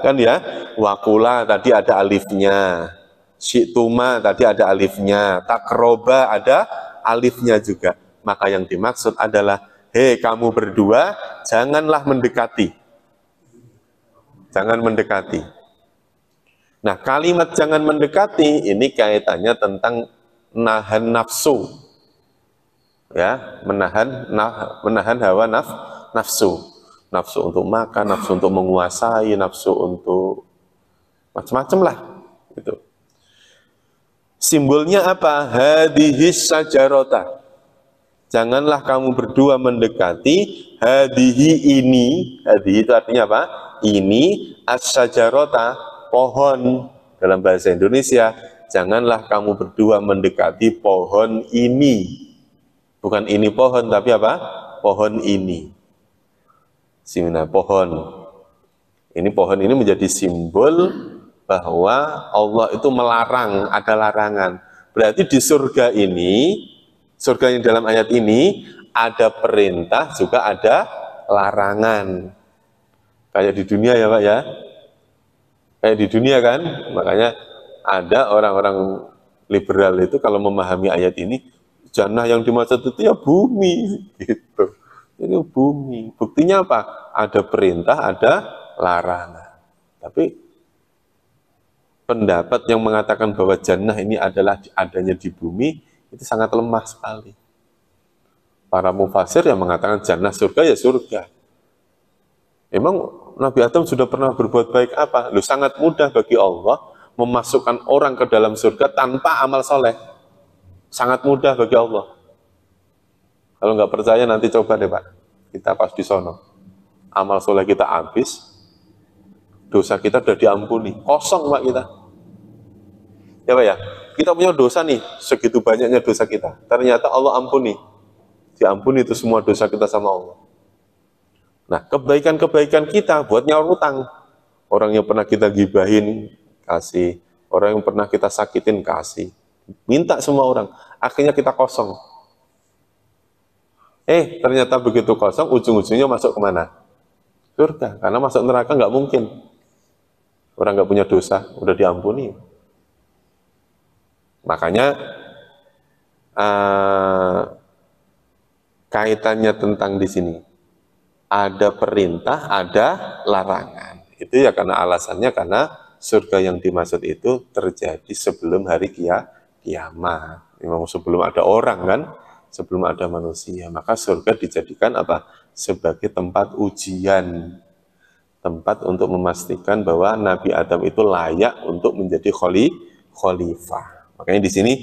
kan ya. Wakula tadi ada alifnya, syi'tuma tadi ada alifnya, takroba ada alifnya juga. Maka yang dimaksud adalah, hei kamu berdua, janganlah mendekati. Jangan mendekati. Nah, kalimat jangan mendekati ini kaitannya tentang nahan nafsu. Ya, menahan hawa nafsu. Nafsu untuk makan, nafsu untuk menguasai, nafsu untuk macam-macam lah gitu. Simbolnya apa? Hadihis sajarota. Janganlah kamu berdua mendekati hadihi ini. Hadihi itu artinya apa? Ini as-sajarota, pohon. Dalam bahasa Indonesia, janganlah kamu berdua mendekati pohon ini. Bukan ini pohon, tapi apa? Pohon ini. Simna pohon. Ini pohon ini menjadi simbol bahwa Allah itu melarang, ada larangan. Berarti di surga ini, surga yang dalam ayat ini, ada perintah, juga ada larangan. Kayak di dunia ya Pak ya. Kayak di dunia kan, makanya ada orang-orang liberal itu kalau memahami ayat ini, jannah yang dimaksud itu ya bumi, gitu. Ini bumi. Buktinya apa? Ada perintah, ada larangan. Tapi pendapat yang mengatakan bahwa jannah ini adalah adanya di bumi, itu sangat lemah sekali. Para mufasir yang mengatakan jannah surga ya surga. Emang Nabi Adam sudah pernah berbuat baik apa? Loh, sangat mudah bagi Allah memasukkan orang ke dalam surga tanpa amal soleh. Sangat mudah bagi Allah. Kalau nggak percaya nanti coba deh Pak. Kita pas di sono. Amal soleh kita habis, dosa kita sudah diampuni. Kosong Pak kita. Ya Pak ya? Kita punya dosa nih, segitu banyaknya dosa kita. Ternyata Allah ampuni. diampuni itu semua dosa kita sama Allah. Nah, kebaikan-kebaikan kita buat nyaur utang. Orang yang pernah kita gibahin, kasih. Orang yang pernah kita sakitin, kasih. Minta semua orang. Akhirnya kita kosong. Ternyata begitu kosong, ujung-ujungnya masuk kemana? Surga. Karena masuk neraka nggak mungkin. Orang nggak punya dosa, udah diampuni. Makanya, kaitannya tentang di sini. Ada perintah, ada larangan. Itu ya karena alasannya karena surga yang dimaksud itu terjadi sebelum hari kiamat. Memang sebelum ada orang kan, sebelum ada manusia. Maka surga dijadikan apa? Sebagai tempat ujian. Tempat untuk memastikan bahwa Nabi Adam itu layak untuk menjadi khalifah. Makanya di sini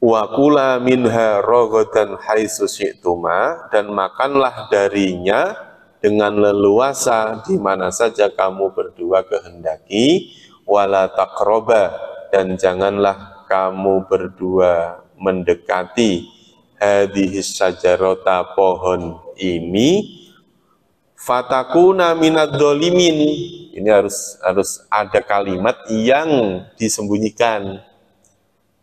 wa kula minha ragadan haitsu syi'tuma, dan makanlah darinya dengan leluasa di mana saja kamu berdua kehendaki, wala taqraba, dan janganlah kamu berdua mendekati hadhis syajarata, pohon ini, fatakuna minad dzalimin. Ini harus ada kalimat yang disembunyikan.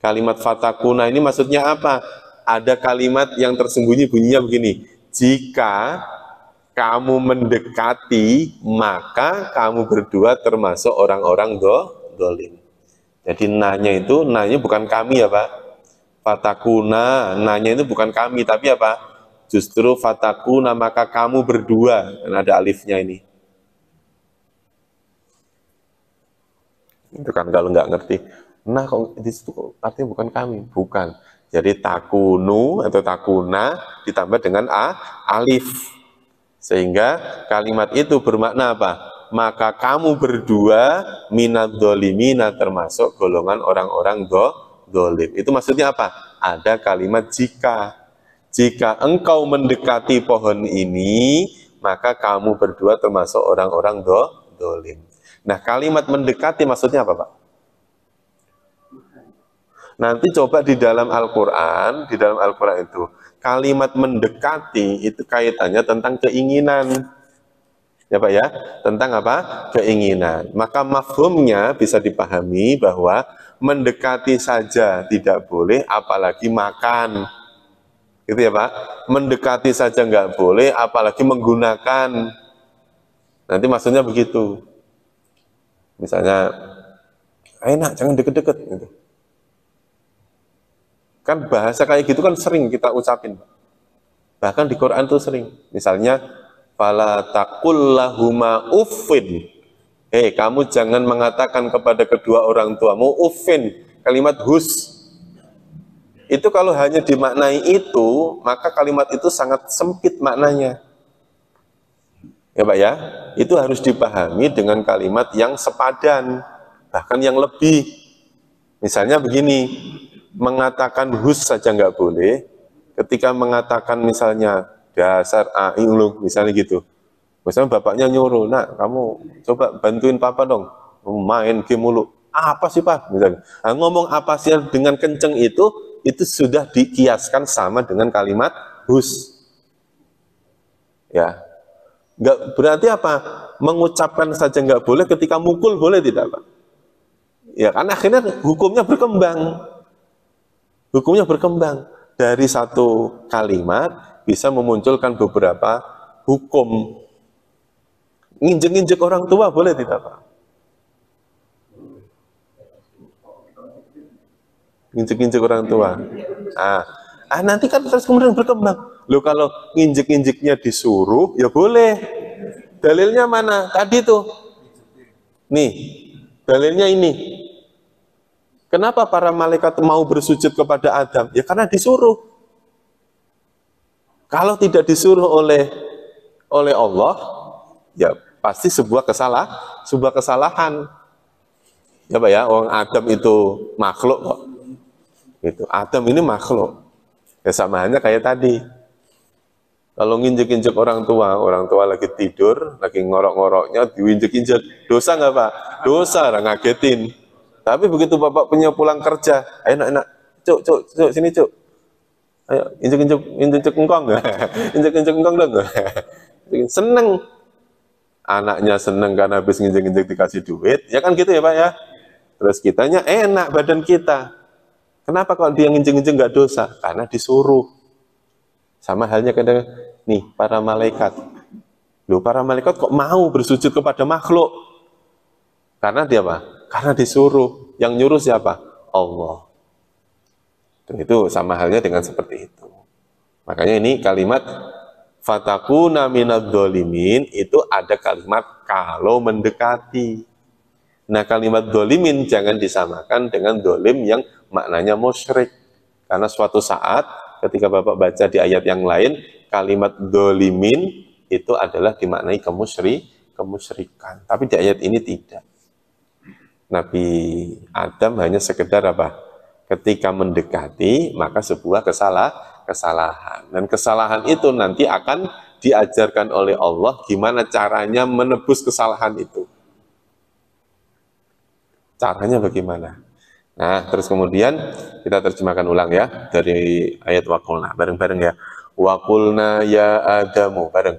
Kalimat fatakuna ini maksudnya apa? Ada kalimat yang tersembunyi, bunyinya begini. Jika kamu mendekati, maka kamu berdua termasuk orang-orang dolim. Jadi nanya bukan kami ya Pak. Fatakuna, nanya itu bukan kami, tapi apa? Justru fatakuna, maka kamu berdua. Dan ada alifnya ini. Itu kan kalau nggak ngerti. Nah, kalau di situ artinya bukan kami, bukan. Jadi takunu atau takuna ditambah dengan alif. Sehingga kalimat itu bermakna apa? Maka kamu berdua minad dolimina, termasuk golongan orang-orang dolim. Itu maksudnya apa? Ada kalimat jika. Jika engkau mendekati pohon ini, maka kamu berdua termasuk orang-orang dolim. Nah, kalimat mendekati maksudnya apa, Pak? Nanti coba di dalam Al-Quran itu, kalimat mendekati itu kaitannya tentang keinginan. Ya Pak ya, tentang apa? Keinginan. Maka mafhumnya bisa dipahami bahwa mendekati saja tidak boleh, apalagi makan. Gitu ya Pak? Mendekati saja nggak boleh, apalagi menggunakan. Nanti maksudnya begitu. Misalnya, enak, jangan deket-deket. Gitu. Kan bahasa kayak gitu kan sering kita ucapin. Bahkan di Quran tuh sering. Misalnya, fala taqul lahuma uffin. Kamu jangan mengatakan kepada kedua orang tuamu uffin, kalimat hus. Itu kalau hanya dimaknai itu, maka kalimat itu sangat sempit maknanya. Ya Pak ya, itu harus dipahami dengan kalimat yang sepadan, bahkan yang lebih. Misalnya begini, mengatakan hus saja nggak boleh, ketika mengatakan misalnya dasar lu, misalnya gitu. Misalnya bapaknya nyuruh, nak kamu coba bantuin papa dong, main game mulu. Apa sih Pak? Misalnya. Nah, ngomong apa sih dengan kenceng itu sudah dikiaskan sama dengan kalimat hus. Ya, nggak berarti apa? Mengucapkan saja nggak boleh, ketika mukul boleh tidak Pak? Ya kan akhirnya hukumnya berkembang. Hukumnya berkembang. Dari satu kalimat bisa memunculkan beberapa hukum. Nginjek-nginjek orang tua boleh tidak Pak? Nginjek-nginjek orang tua. Nanti kan terus kemudian berkembang. Loh kalau nginjek-nginjeknya disuruh, ya boleh. Dalilnya mana? Tadi tuh. Nih, dalilnya ini. Kenapa para malaikat mau bersujud kepada Adam? Ya karena disuruh. Kalau tidak disuruh oleh Allah, ya pasti sebuah kesalahan. Ya Pak ya, orang Adam itu makhluk kok. Gitu. Adam ini makhluk. Ya sama hanya kayak tadi. Kalau nginjek-injek orang tua lagi tidur, lagi ngorok-ngoroknya, diinjek-injek. Dosa nggak Pak? Dosa, ngagetin. Tapi begitu bapak punya pulang kerja, enak, cuk, sini cuk. Ayo injek engkong, injek engkong dong. Seneng, anaknya seneng karena habis injek dikasih duit, ya kan gitu ya Pak ya. Terus kitanya enak badan kita. Kenapa kalau dia nginjek nggak dosa? Karena disuruh. Sama halnya kadang nih para malaikat. Loh, para malaikat kok mau bersujud kepada makhluk? Karena dia apa? Karena disuruh. Yang nyuruh siapa? Allah. Dan itu sama halnya dengan seperti itu. Makanya ini kalimat fatakuna minadz dzalimin itu ada kalimat kalau mendekati. Nah, kalimat dzalimin jangan disamakan dengan dolim yang maknanya musyrik. Karena suatu saat ketika Bapak baca di ayat yang lain, kalimat dzalimin itu adalah dimaknai kemusyrikan. Tapi di ayat ini tidak. Nabi Adam hanya sekedar apa? Ketika mendekati, maka sebuah kesalahan. Dan kesalahan itu nanti akan diajarkan oleh Allah gimana caranya menebus kesalahan itu. Caranya bagaimana? Nah, terus kemudian kita terjemahkan ulang ya dari ayat waqulna bareng-bareng ya. Waqulna ya Adamu bareng.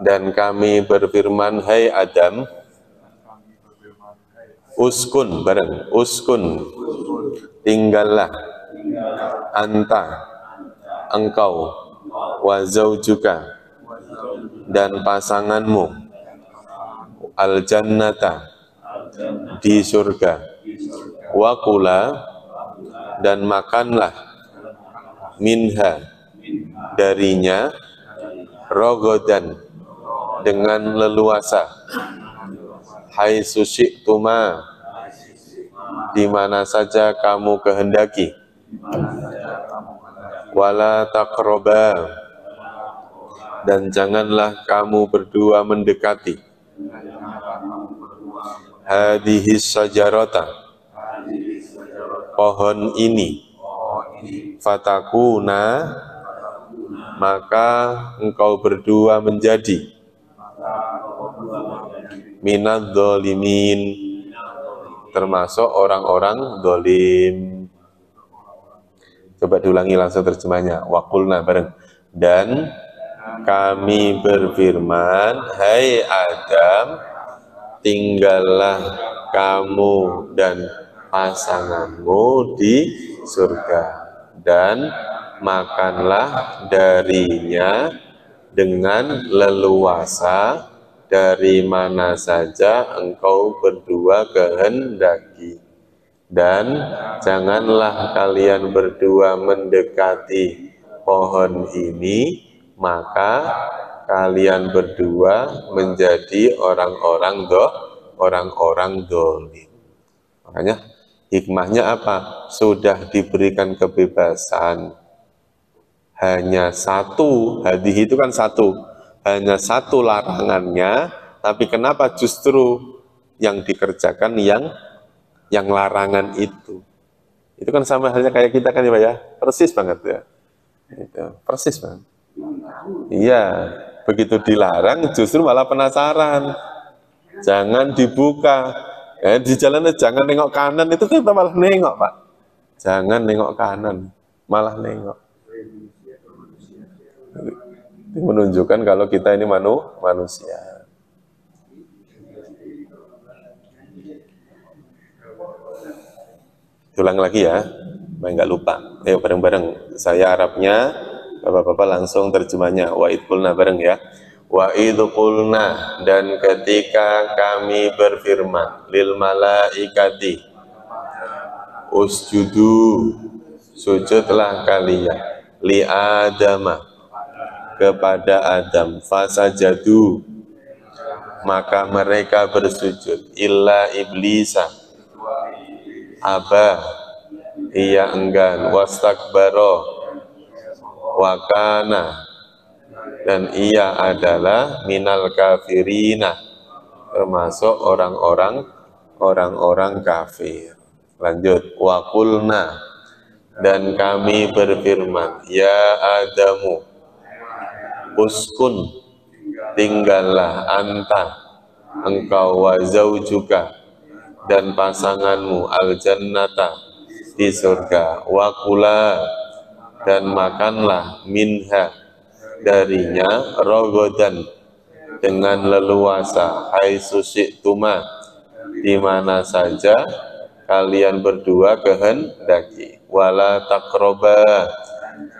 Dan kami berfirman, hai Adam, uskun bareng, uskun, tinggallah, anta, engkau, wa zaujuka, dan pasanganmu, al jannata, di surga, wa kula, dan makanlah, minha, darinya, rogodan, dengan leluasa, hai susyiktuma, di mana saja kamu kehendaki, wala taqroba, dan janganlah kamu berdua mendekati, hadihis sajarota, pohon ini, fatakuna, maka engkau berdua menjadi minadz dzalimin, termasuk orang-orang dolim. Coba diulangi langsung terjemahnya. Waqulna bareng. Dan kami berfirman, hai Adam, tinggallah kamu dan pasanganmu di surga, dan makanlah darinya dengan leluasa dari mana saja engkau berdua kehendaki, dan janganlah kalian berdua mendekati pohon ini, maka kalian berdua menjadi orang-orang dolim. Makanya hikmahnya apa? Sudah diberikan kebebasan, hanya satu, hadih itu kan satu, hanya satu larangannya, tapi kenapa justru yang dikerjakan yang larangan itu? Itu kan sama halnya kayak kita kan ya Pak ya, persis banget ya, itu, persis banget. Iya, begitu dilarang justru malah penasaran, jangan dibuka, di jalan jangan nengok kanan, itu kita malah nengok Pak, jangan nengok kanan, malah nengok. Itu menunjukkan kalau kita ini manusia. Ulang lagi ya, supaya nggak lupa. Ayo bareng-bareng. Saya Arabnya, Bapak-bapak langsung terjemahnya. Wa idqulna bareng ya. Wa idqulna, dan ketika kami berfirman, lil malaikati, usjudu, sujudlah kalian, li adama, kepada Adam, fasajadu, maka mereka bersujud, illa iblisa, aba, ia enggan, wastakbaro, wakana, dan ia adalah minal kafirina, termasuk orang-orang kafir. Lanjut, wakulna, dan kami berfirman, ya Adamu, uskun, tinggallah anta, engkau, wa zaujuka, dan pasanganmu, al jannata, di surga. Wa kula, dan makanlah minha, darinya, rogodan, dengan leluasa, haitsu syi'tuma, di mana saja kalian berdua kehendaki. Wala taqroba,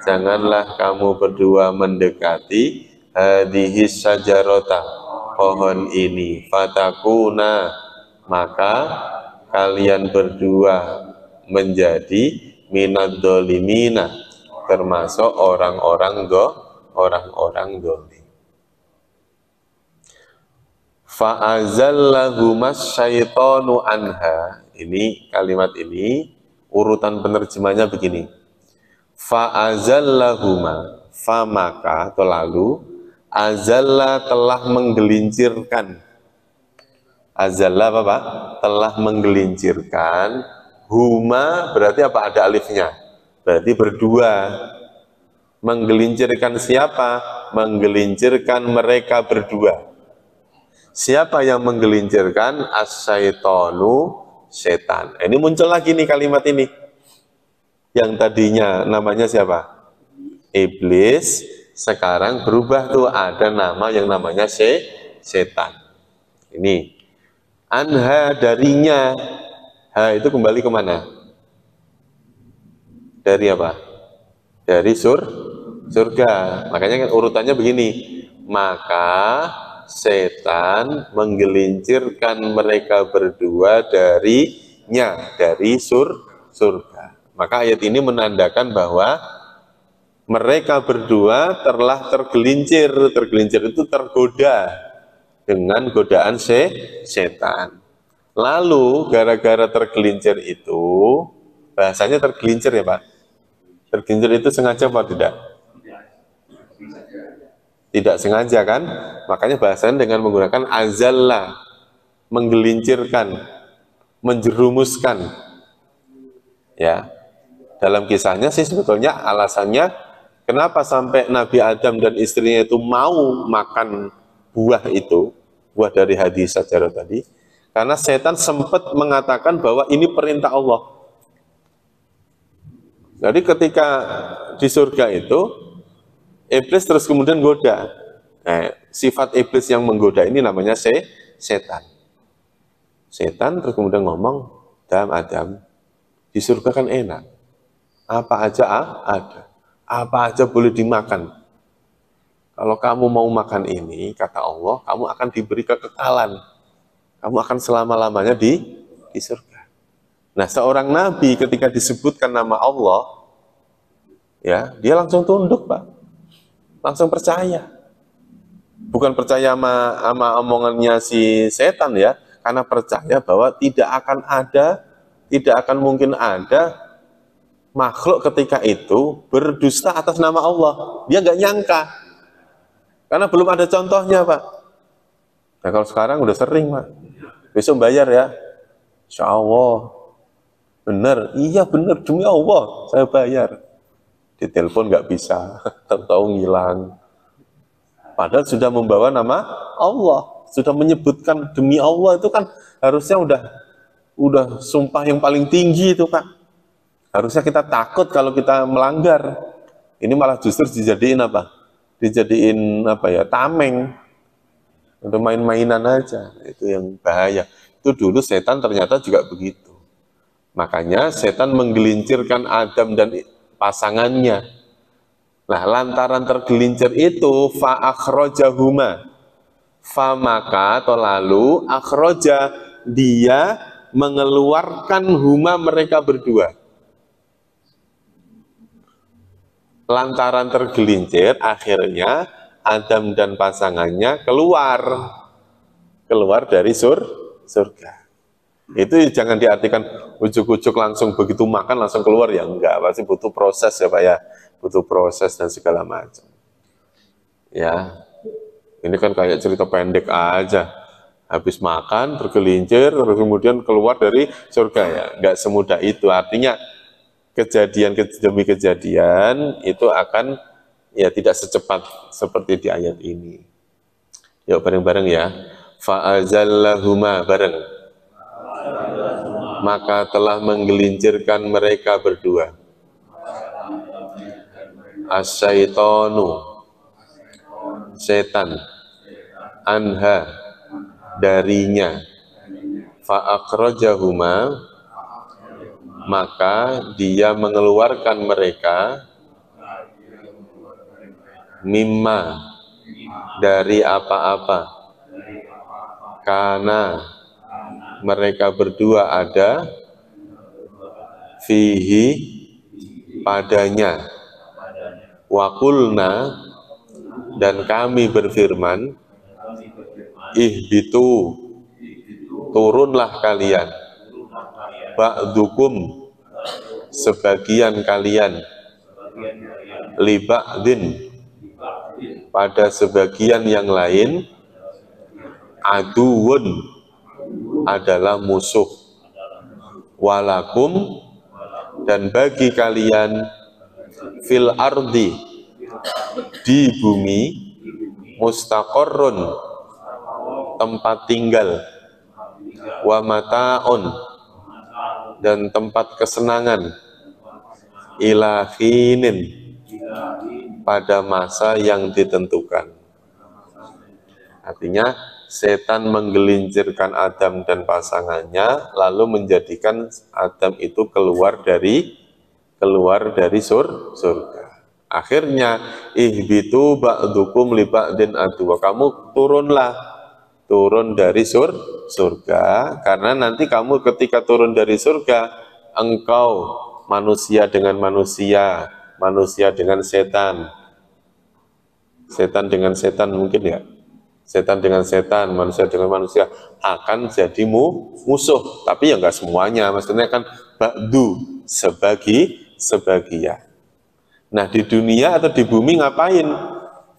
janganlah kamu berdua mendekati hadhihi syajarata, pohon ini. Fatakuna, maka kalian berdua menjadi minad dolimina, termasuk orang-orang dolim. Fa'azallahumas syaitonu anha. Ini kalimat ini urutan penerjemahnya begini. Fa'azallahuma, fa maka atau lalu, azalla telah menggelincirkan. Azalla apa Pak? Telah menggelincirkan. Huma berarti apa? Ada alifnya. Berarti berdua. Menggelincirkan siapa? Menggelincirkan mereka berdua. Siapa yang menggelincirkan? As-syaitonu, setan. Ini muncul lagi nih kalimat ini. Yang tadinya namanya siapa? Iblis. Sekarang berubah tuh, ada nama yang namanya setan. Ini. Anha, darinya. Ha itu kembali kemana? Dari apa? Dari surga. Makanya kan urutannya begini. Maka setan menggelincirkan mereka berdua darinya, dari surga. Maka ayat ini menandakan bahwa mereka berdua telah tergelincir. Tergelincir itu tergoda dengan godaan setan. Lalu gara-gara tergelincir itu, bahasanya tergelincir ya Pak? Tergelincir itu sengaja apa tidak? Tidak sengaja kan? Makanya bahasanya dengan menggunakan azalla, menggelincirkan, menjerumuskan. Ya, dalam kisahnya sih sebetulnya alasannya kenapa sampai Nabi Adam dan istrinya itu mau makan buah itu, buah dari hadis syajarah tadi, karena setan sempat mengatakan bahwa ini perintah Allah. Jadi ketika di surga itu, iblis terus kemudian goda. Nah, sifat iblis yang menggoda ini namanya setan. Setan terus kemudian ngomong, Adam, di surga kan enak. Apa aja ada. Apa aja boleh dimakan. Kalau kamu mau makan ini, kata Allah, kamu akan diberi kekekalan. Kamu akan selama-lamanya di surga. Nah, seorang nabi ketika disebutkan nama Allah, ya, dia langsung tunduk, Pak. Langsung percaya. Bukan percaya sama omongannya si setan ya, karena percaya bahwa tidak akan mungkin ada makhluk ketika itu berdusta atas nama Allah. Dia nggak nyangka. Karena belum ada contohnya, Pak. Nah, kalau sekarang udah sering, Pak. Besok bayar ya. Insya Allah. Benar, iya benar, demi Allah saya bayar. Di telepon nggak bisa, tahu-tahu ngilang. Padahal sudah membawa nama Allah, sudah menyebutkan demi Allah, itu kan harusnya udah sumpah yang paling tinggi itu Pak. Harusnya kita takut kalau kita melanggar. Ini malah justru dijadiin apa? Dijadiin apa ya? Tameng. Untuk main-mainan aja. Itu yang bahaya. Itu dulu setan ternyata juga begitu. Makanya setan menggelincirkan Adam dan pasangannya. Nah, lantaran tergelincir itu, fa'akhrojahuma, maka atau lalu, akhroja, dia mengeluarkan huma mereka berdua. Lantaran tergelincir, akhirnya Adam dan pasangannya keluar dari surga. Itu jangan diartikan ujuk-ujuk langsung begitu makan langsung keluar, ya enggak, pasti butuh proses ya Pak ya, butuh proses dan segala macam. Ya, ini kan kayak cerita pendek aja, habis makan tergelincir terus kemudian keluar dari surga, ya enggak semudah itu. Artinya kejadian demi kejadian itu akan ya tidak secepat seperti di ayat ini. Yuk bareng-bareng ya. Fa'azallahuma, bareng. maka telah menggelincirkan mereka berdua. Asyaitonu, setan, anha, darinya, fa'akrojahuma, maka dia mengeluarkan mereka, mimma, dari apa-apa, karena mereka berdua ada, fihi, padanya, wakulna, dan kami berfirman, ihbitu, turunlah kalian, ba'dukum, sebagian kalian, liba'din, pada sebagian yang lain, aduun, adalah musuh, walakum, dan bagi kalian, fil ardi, di bumi, mustaqorrun, tempat tinggal, wa mata'un, dan tempat kesenangan, ilahinin, pada masa yang ditentukan. Artinya setan menggelincirkan Adam dan pasangannya, lalu menjadikan Adam itu keluar dari surga. Akhirnya ihbitu ba'dukum li ba'din adu, kamu turun dari surga, karena nanti kamu ketika turun dari surga, engkau manusia dengan manusia, manusia dengan setan, setan dengan setan, mungkin ya, setan dengan setan, manusia dengan manusia akan jadi musuh. Tapi ya nggak semuanya, maksudnya kan ba'du, sebagian. Nah, di dunia atau di bumi ngapain?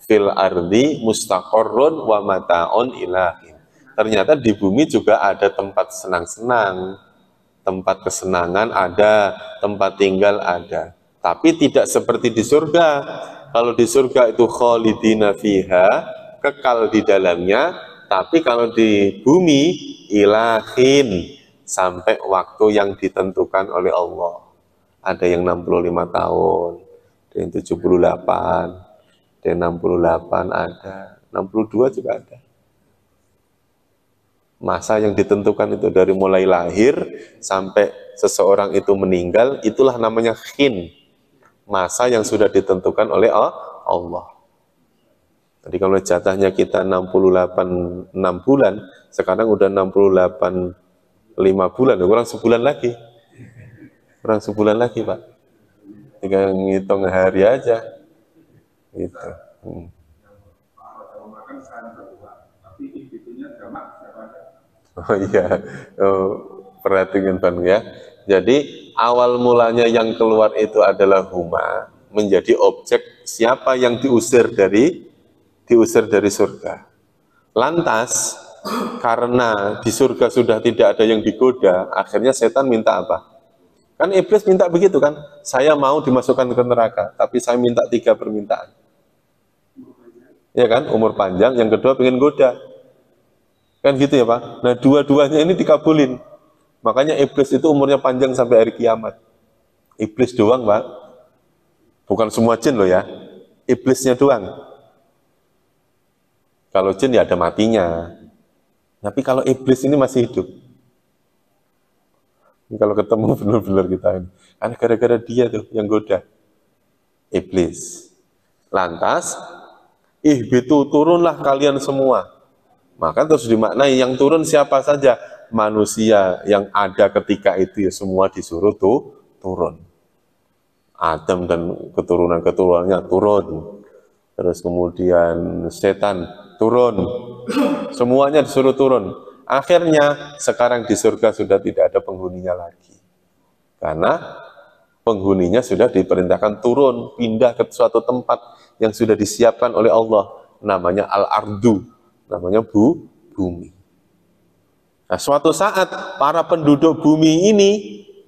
Fil ardi mustaqorrun wa mata'un ilahin. Ternyata di bumi juga ada tempat senang-senang, tempat kesenangan ada, tempat tinggal ada. Tapi tidak seperti di surga. Kalau di surga itu khalidina fiha, kekal di dalamnya. Tapi kalau di bumi, ilahin, sampai waktu yang ditentukan oleh Allah. Ada yang 65 tahun, ada yang 78, ada yang 68, ada 62 juga ada. Masa yang ditentukan itu dari mulai lahir sampai seseorang itu meninggal, itulah namanya khin. Masa yang sudah ditentukan oleh Allah. Jadi kalau jatahnya kita 68 6 bulan, sekarang udah 68 5 bulan, kurang sebulan lagi. Kurang sebulan lagi, Pak. Tinggal ngitung hari aja. Gitu. Oh iya, perhatikan Bang ya. Jadi awal mulanya yang keluar itu adalah huma, menjadi objek siapa yang diusir dari surga. Lantas karena di surga sudah tidak ada yang digoda, akhirnya setan minta apa? Kan iblis minta begitu kan? Saya mau dimasukkan ke neraka, tapi saya minta 3 permintaan. Ya kan? Umur panjang, yang kedua pengen goda. Kan gitu ya Pak? Nah dua-duanya ini dikabulin. Makanya iblis itu umurnya panjang sampai hari kiamat. Iblis doang Pak. Bukan semua jin loh ya. Iblisnya doang. Kalau jin ya ada matinya. Tapi kalau iblis ini masih hidup. Ini kalau ketemu benar-benar kita ini. Karena gara-gara dia tuh yang goda. Iblis. Lantas, ihbitu, turunlah kalian semua. Maka terus dimaknai yang turun siapa saja? Manusia yang ada ketika itu ya semua disuruh turun. Adam dan keturunan-keturunannya turun. Terus kemudian setan turun. Semuanya disuruh turun. Akhirnya sekarang di surga sudah tidak ada penghuninya lagi. Karena penghuninya sudah diperintahkan turun, pindah ke suatu tempat yang sudah disiapkan oleh Allah. Namanya al-ardu. Namanya bumi. Nah, suatu saat para penduduk bumi ini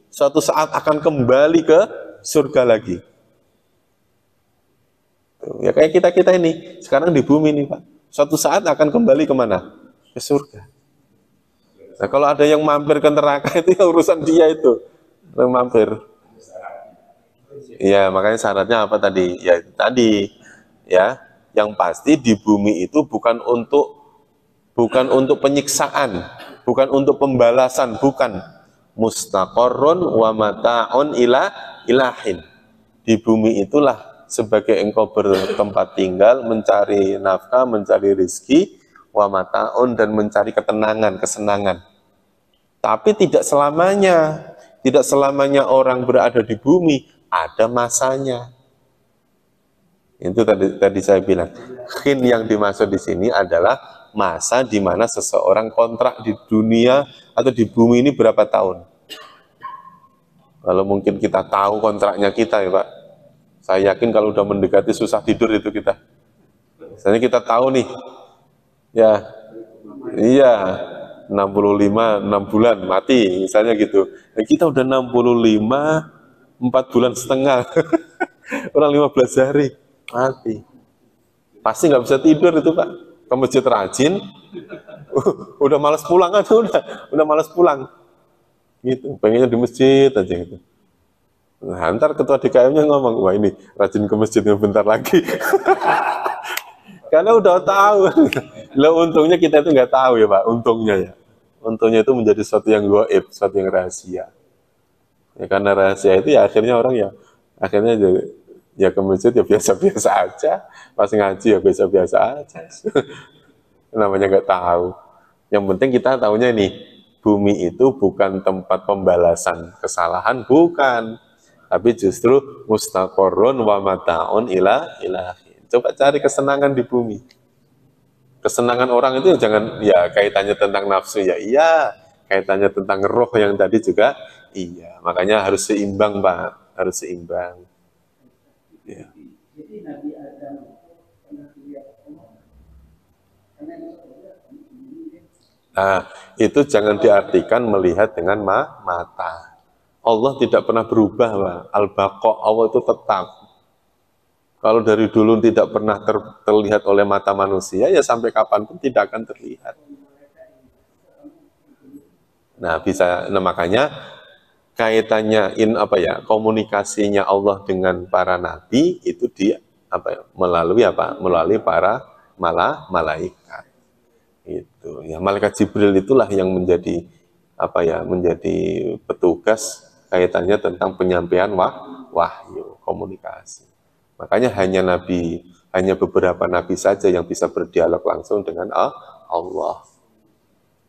suatu saat akan kembali ke surga lagi. Tuh, ya kayak kita ini sekarang di bumi nih Pak. Suatu saat akan kembali kemana? Ke surga. Nah, kalau ada yang mampir ke neraka itu ya urusan dia itu, yang mampir. Ya, makanya syaratnya apa tadi? Ya tadi, ya, yang pasti di bumi itu bukan untuk penyiksaan, bukan untuk pembalasan, bukan. Mustaqarrun wa mata'un ilahin. Di bumi itulah sebagai engkau bertempat tinggal, mencari nafkah, mencari rizki, wa mata'un, dan mencari ketenangan, kesenangan. Tapi tidak selamanya orang berada di bumi, ada masanya. Itu tadi saya bilang, khin yang dimaksud di sini adalah masa di mana seseorang kontrak di dunia atau di bumi ini berapa tahun. Kalau mungkin kita tahu kontraknya kita ya Pak, saya yakin kalau udah mendekati susah tidur itu kita. Misalnya kita tahu nih, ya, iya, 65, 6 bulan mati, misalnya gitu. Nah, kita udah 65, 4 bulan setengah, kurang 15 hari, mati. Pasti nggak bisa tidur itu Pak. Ke masjid rajin, udah malas pulang aja, udah malas pulang. Gitu, pengennya di masjid aja gitu. Nah, ntar ketua DKM-nya ngomong, wah ini rajin ke masjidnya bentar lagi. Karena udah tahu. Lah untungnya kita itu nggak tahu ya Pak, untungnya ya. Untungnya itu menjadi sesuatu yang gaib, sesuatu yang rahasia. Ya karena rahasia itu ya akhirnya orang ya, akhirnya ya ke masjid ya biasa-biasa aja. Pas ngaji ya biasa-biasa aja. Namanya nggak tahu. Yang penting kita tahunya nih, bumi itu bukan tempat pembalasan kesalahan, bukan. Tapi justru mustaqarrun wa mata'un ilahi. Coba cari kesenangan di bumi. Kesenangan orang itu jangan, ya kaitannya tentang nafsu ya iya, kaitannya tentang roh yang tadi juga iya. Makanya harus seimbang Pak, harus seimbang. Ya. Nah, itu jangan diartikan melihat dengan mata. Allah tidak pernah berubah, Pak. Al-Baqa, Allah itu tetap. Kalau dari dulu tidak pernah terlihat oleh mata manusia, ya sampai kapanpun tidak akan terlihat. Nah, makanya kaitannya komunikasinya Allah dengan para nabi itu melalui para malaikat. Itu ya, malaikat Jibril itulah yang menjadi menjadi petugas kaitannya tentang penyampaian wahyu, komunikasi. Makanya hanya beberapa nabi saja yang bisa berdialog langsung dengan Allah.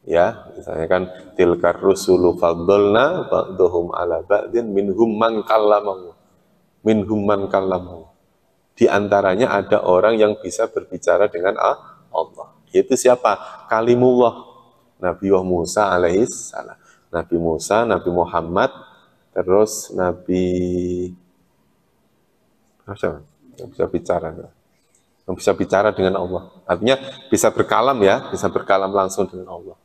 Ya, misalnya kan tilkar rusulu faddalna ba'dhum ala ba'din minhum man kallamahu. Di antaranya ada orang yang bisa berbicara dengan Allah. Yaitu siapa? Kalimullah. Nabi Musa alaihissalam. Nabi Musa, Nabi Muhammad, terus Nabi yang bisa bicara, yang bisa bicara dengan Allah. Artinya bisa berkalam ya, bisa berkalam langsung dengan Allah.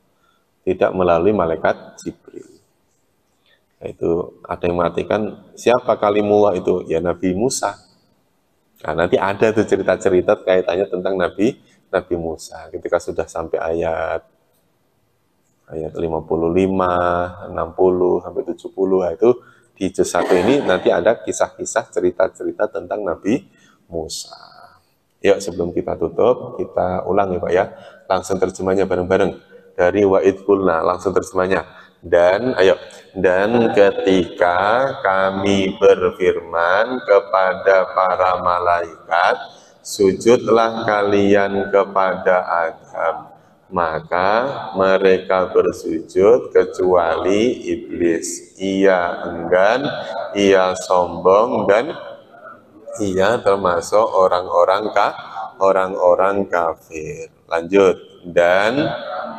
Tidak melalui malaikat Jibril. Itu ada yang mengatakan siapa kalimullah itu? Ya Nabi Musa. Nah, nanti ada tuh cerita-cerita kaitannya tentang Nabi Musa. Ketika sudah sampai ayat 55, 60 sampai 70 itu di juz 1 ini nanti ada kisah-kisah cerita-cerita tentang Nabi Musa. Yuk sebelum kita tutup kita ulang ya Pak ya. Langsung terjemahnya bareng-bareng. Dari wa'id qulna, langsung terjemahnya. Dan ketika kami berfirman kepada para malaikat, sujudlah kalian kepada Adam, maka mereka bersujud kecuali iblis. Ia enggan, ia sombong, dan ia termasuk orang-orang kafir. Lanjut. Dan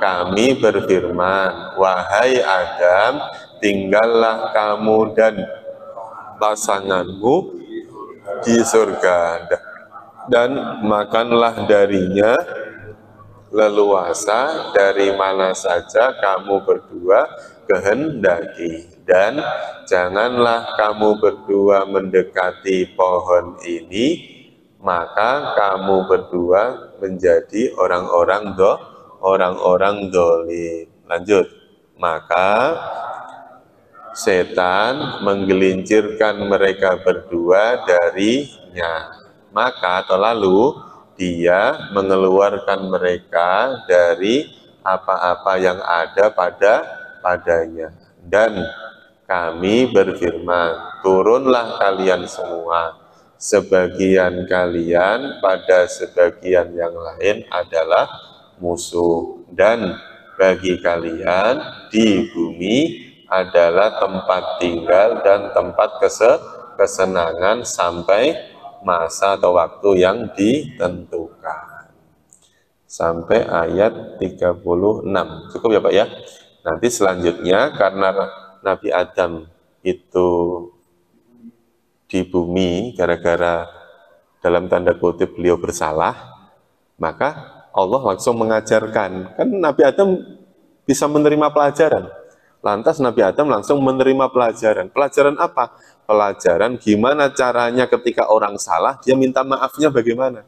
kami berfirman, wahai Adam, tinggallah kamu dan pasanganmu di surga dan makanlah darinya leluasa dari mana saja kamu berdua kehendaki, dan janganlah kamu berdua mendekati pohon ini, maka kamu berdua menjadi orang-orang dolim. Lanjut. Maka setan menggelincirkan mereka berdua darinya. Maka atau lalu dia mengeluarkan mereka dari apa-apa yang ada padanya. Dan kami berfirman, turunlah kalian semua. Sebagian kalian pada sebagian yang lain adalah musuh. Dan bagi kalian di bumi adalah tempat tinggal dan tempat kesenangan sampai masa atau waktu yang ditentukan. Sampai ayat 36. Cukup ya Pak ya? Nanti selanjutnya karena Nabi Adam itu di bumi gara-gara dalam tanda kutip beliau bersalah, maka Allah langsung mengajarkan. Kan Nabi Adam bisa menerima pelajaran. Lantas Nabi Adam langsung menerima pelajaran. Pelajaran apa? Pelajaran gimana caranya ketika orang salah, dia minta maafnya bagaimana.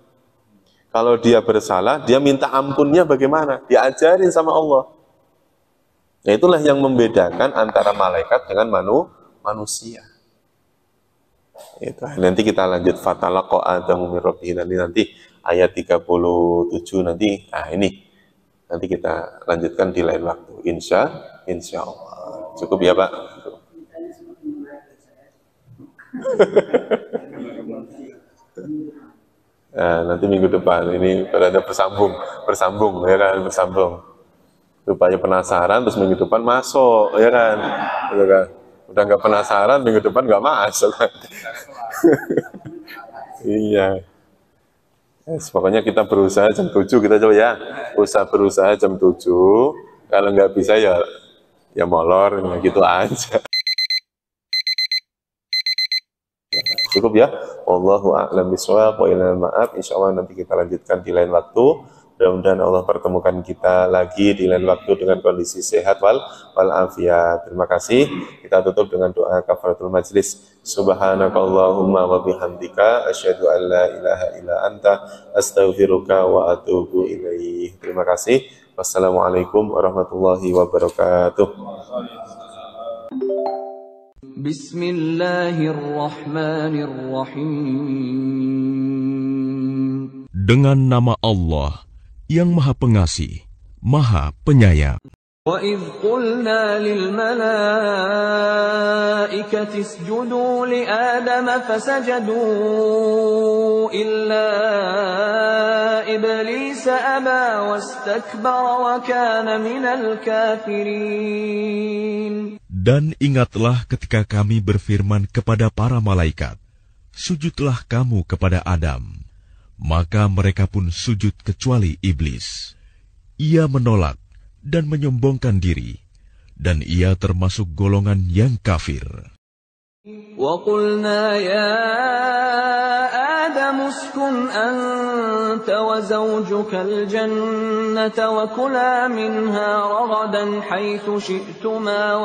Kalau dia bersalah, dia minta ampunnya bagaimana. Diajarin sama Allah. Nah, itulah yang membedakan antara malaikat dengan manusia. Itu. Nanti kita lanjut fatalaqa Adamu min rabbih, nanti ayat 37 nanti. Nah, ini nanti kita lanjutkan di lain waktu. Insya Allah. Cukup ya Pak. Nah, nanti minggu depan ini berada bersambung ya kan, bersambung. Rupanya penasaran terus minggu depan masuk ya kan, gitu kan. Udah nggak penasaran minggu depan nggak masuk. Iya. Pokoknya kita berusaha jam 7 kita coba ya. Berusaha jam 7. Kalau nggak bisa ya molor gitu aja. Cukup ya. Wallahu a'lam bishawab wa ilal ma'ab. Insyaallah nanti kita lanjutkan di lain waktu. Mudah-mudahan Allah pertemukan kita lagi di lain waktu dengan kondisi sehat wal afiat. Terima kasih. Kita tutup dengan doa kafaratul majlis. Subhanakallahumma wa bihamdika asyhadu an la ilaha illa anta astaghfiruka wa atubu ilaih. Terima kasih. Wassalamualaikum warahmatullahi wabarakatuh. Bismillahirrahmanirrahim. Dengan nama Allah yang Maha Pengasih, Maha Penyayang. وَإِذْ قُلْنَا لِلْمَلَائِكَةِ اسْجُدُوا لِآدَمَ فَسَجَدُوا إِلَّا إِبْلِيسَ أَبَى وَاسْتَكْبَرَ وَكَانَ مِنَ الْكَافِرِينَ. Dan ingatlah ketika kami berfirman kepada para malaikat, sujudlah kamu kepada Adam. Maka mereka pun sujud kecuali iblis. Ia menolak dan menyombongkan diri, dan ia termasuk golongan yang kafir. وَقُلْنَا يَا آدَمُ اسْكُنْ أَنْتَ وَزَوْجُكَ الْجَنَّةَ وَكُلَا مِنْهَا رَغَدًا حَيْثُ شِئْتُمَا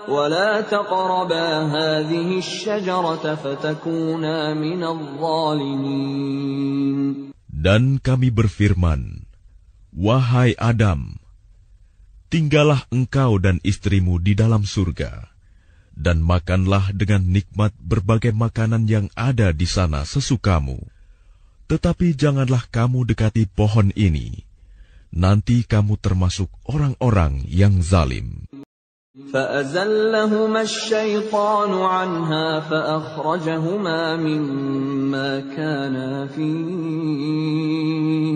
ولا تقربا هذه الشجرة فتكونا من الظالمين. Dan kami berfirman, wahai Adam, tinggallah engkau dan istrimu di dalam surga, dan makanlah dengan nikmat berbagai makanan yang ada di sana sesukamu. Tetapi janganlah kamu dekati pohon ini, nanti kamu termasuk orang-orang yang zalim. فَأَزَلَّهُمَا الشَّيْطَانُ عَنْهَا فَأَخْرَجَهُمَا مِمَّا كَانَا فِيهِ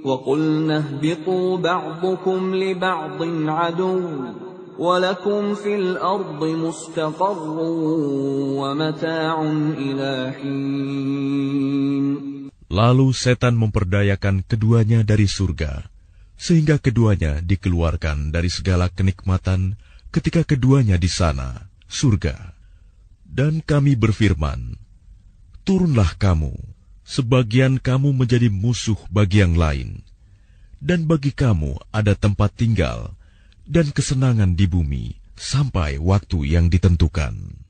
وَقُلْنَا اهْبِطُوا بَعْضُكُمْ لِبَعْضٍ عَدُوٌّ وَلَكُمْ فِي الْأَرْضِ مُسْتَقَرٌّ وَمَتَاعٌ إِلَى حِينٍ. Lalu setan memperdayakan keduanya dari surga, sehingga keduanya dikeluarkan dari segala kenikmatan ketika keduanya di sana, surga. Dan kami berfirman, turunlah kamu, sebagian kamu menjadi musuh bagi yang lain, dan bagi kamu ada tempat tinggal dan kesenangan di bumi sampai waktu yang ditentukan.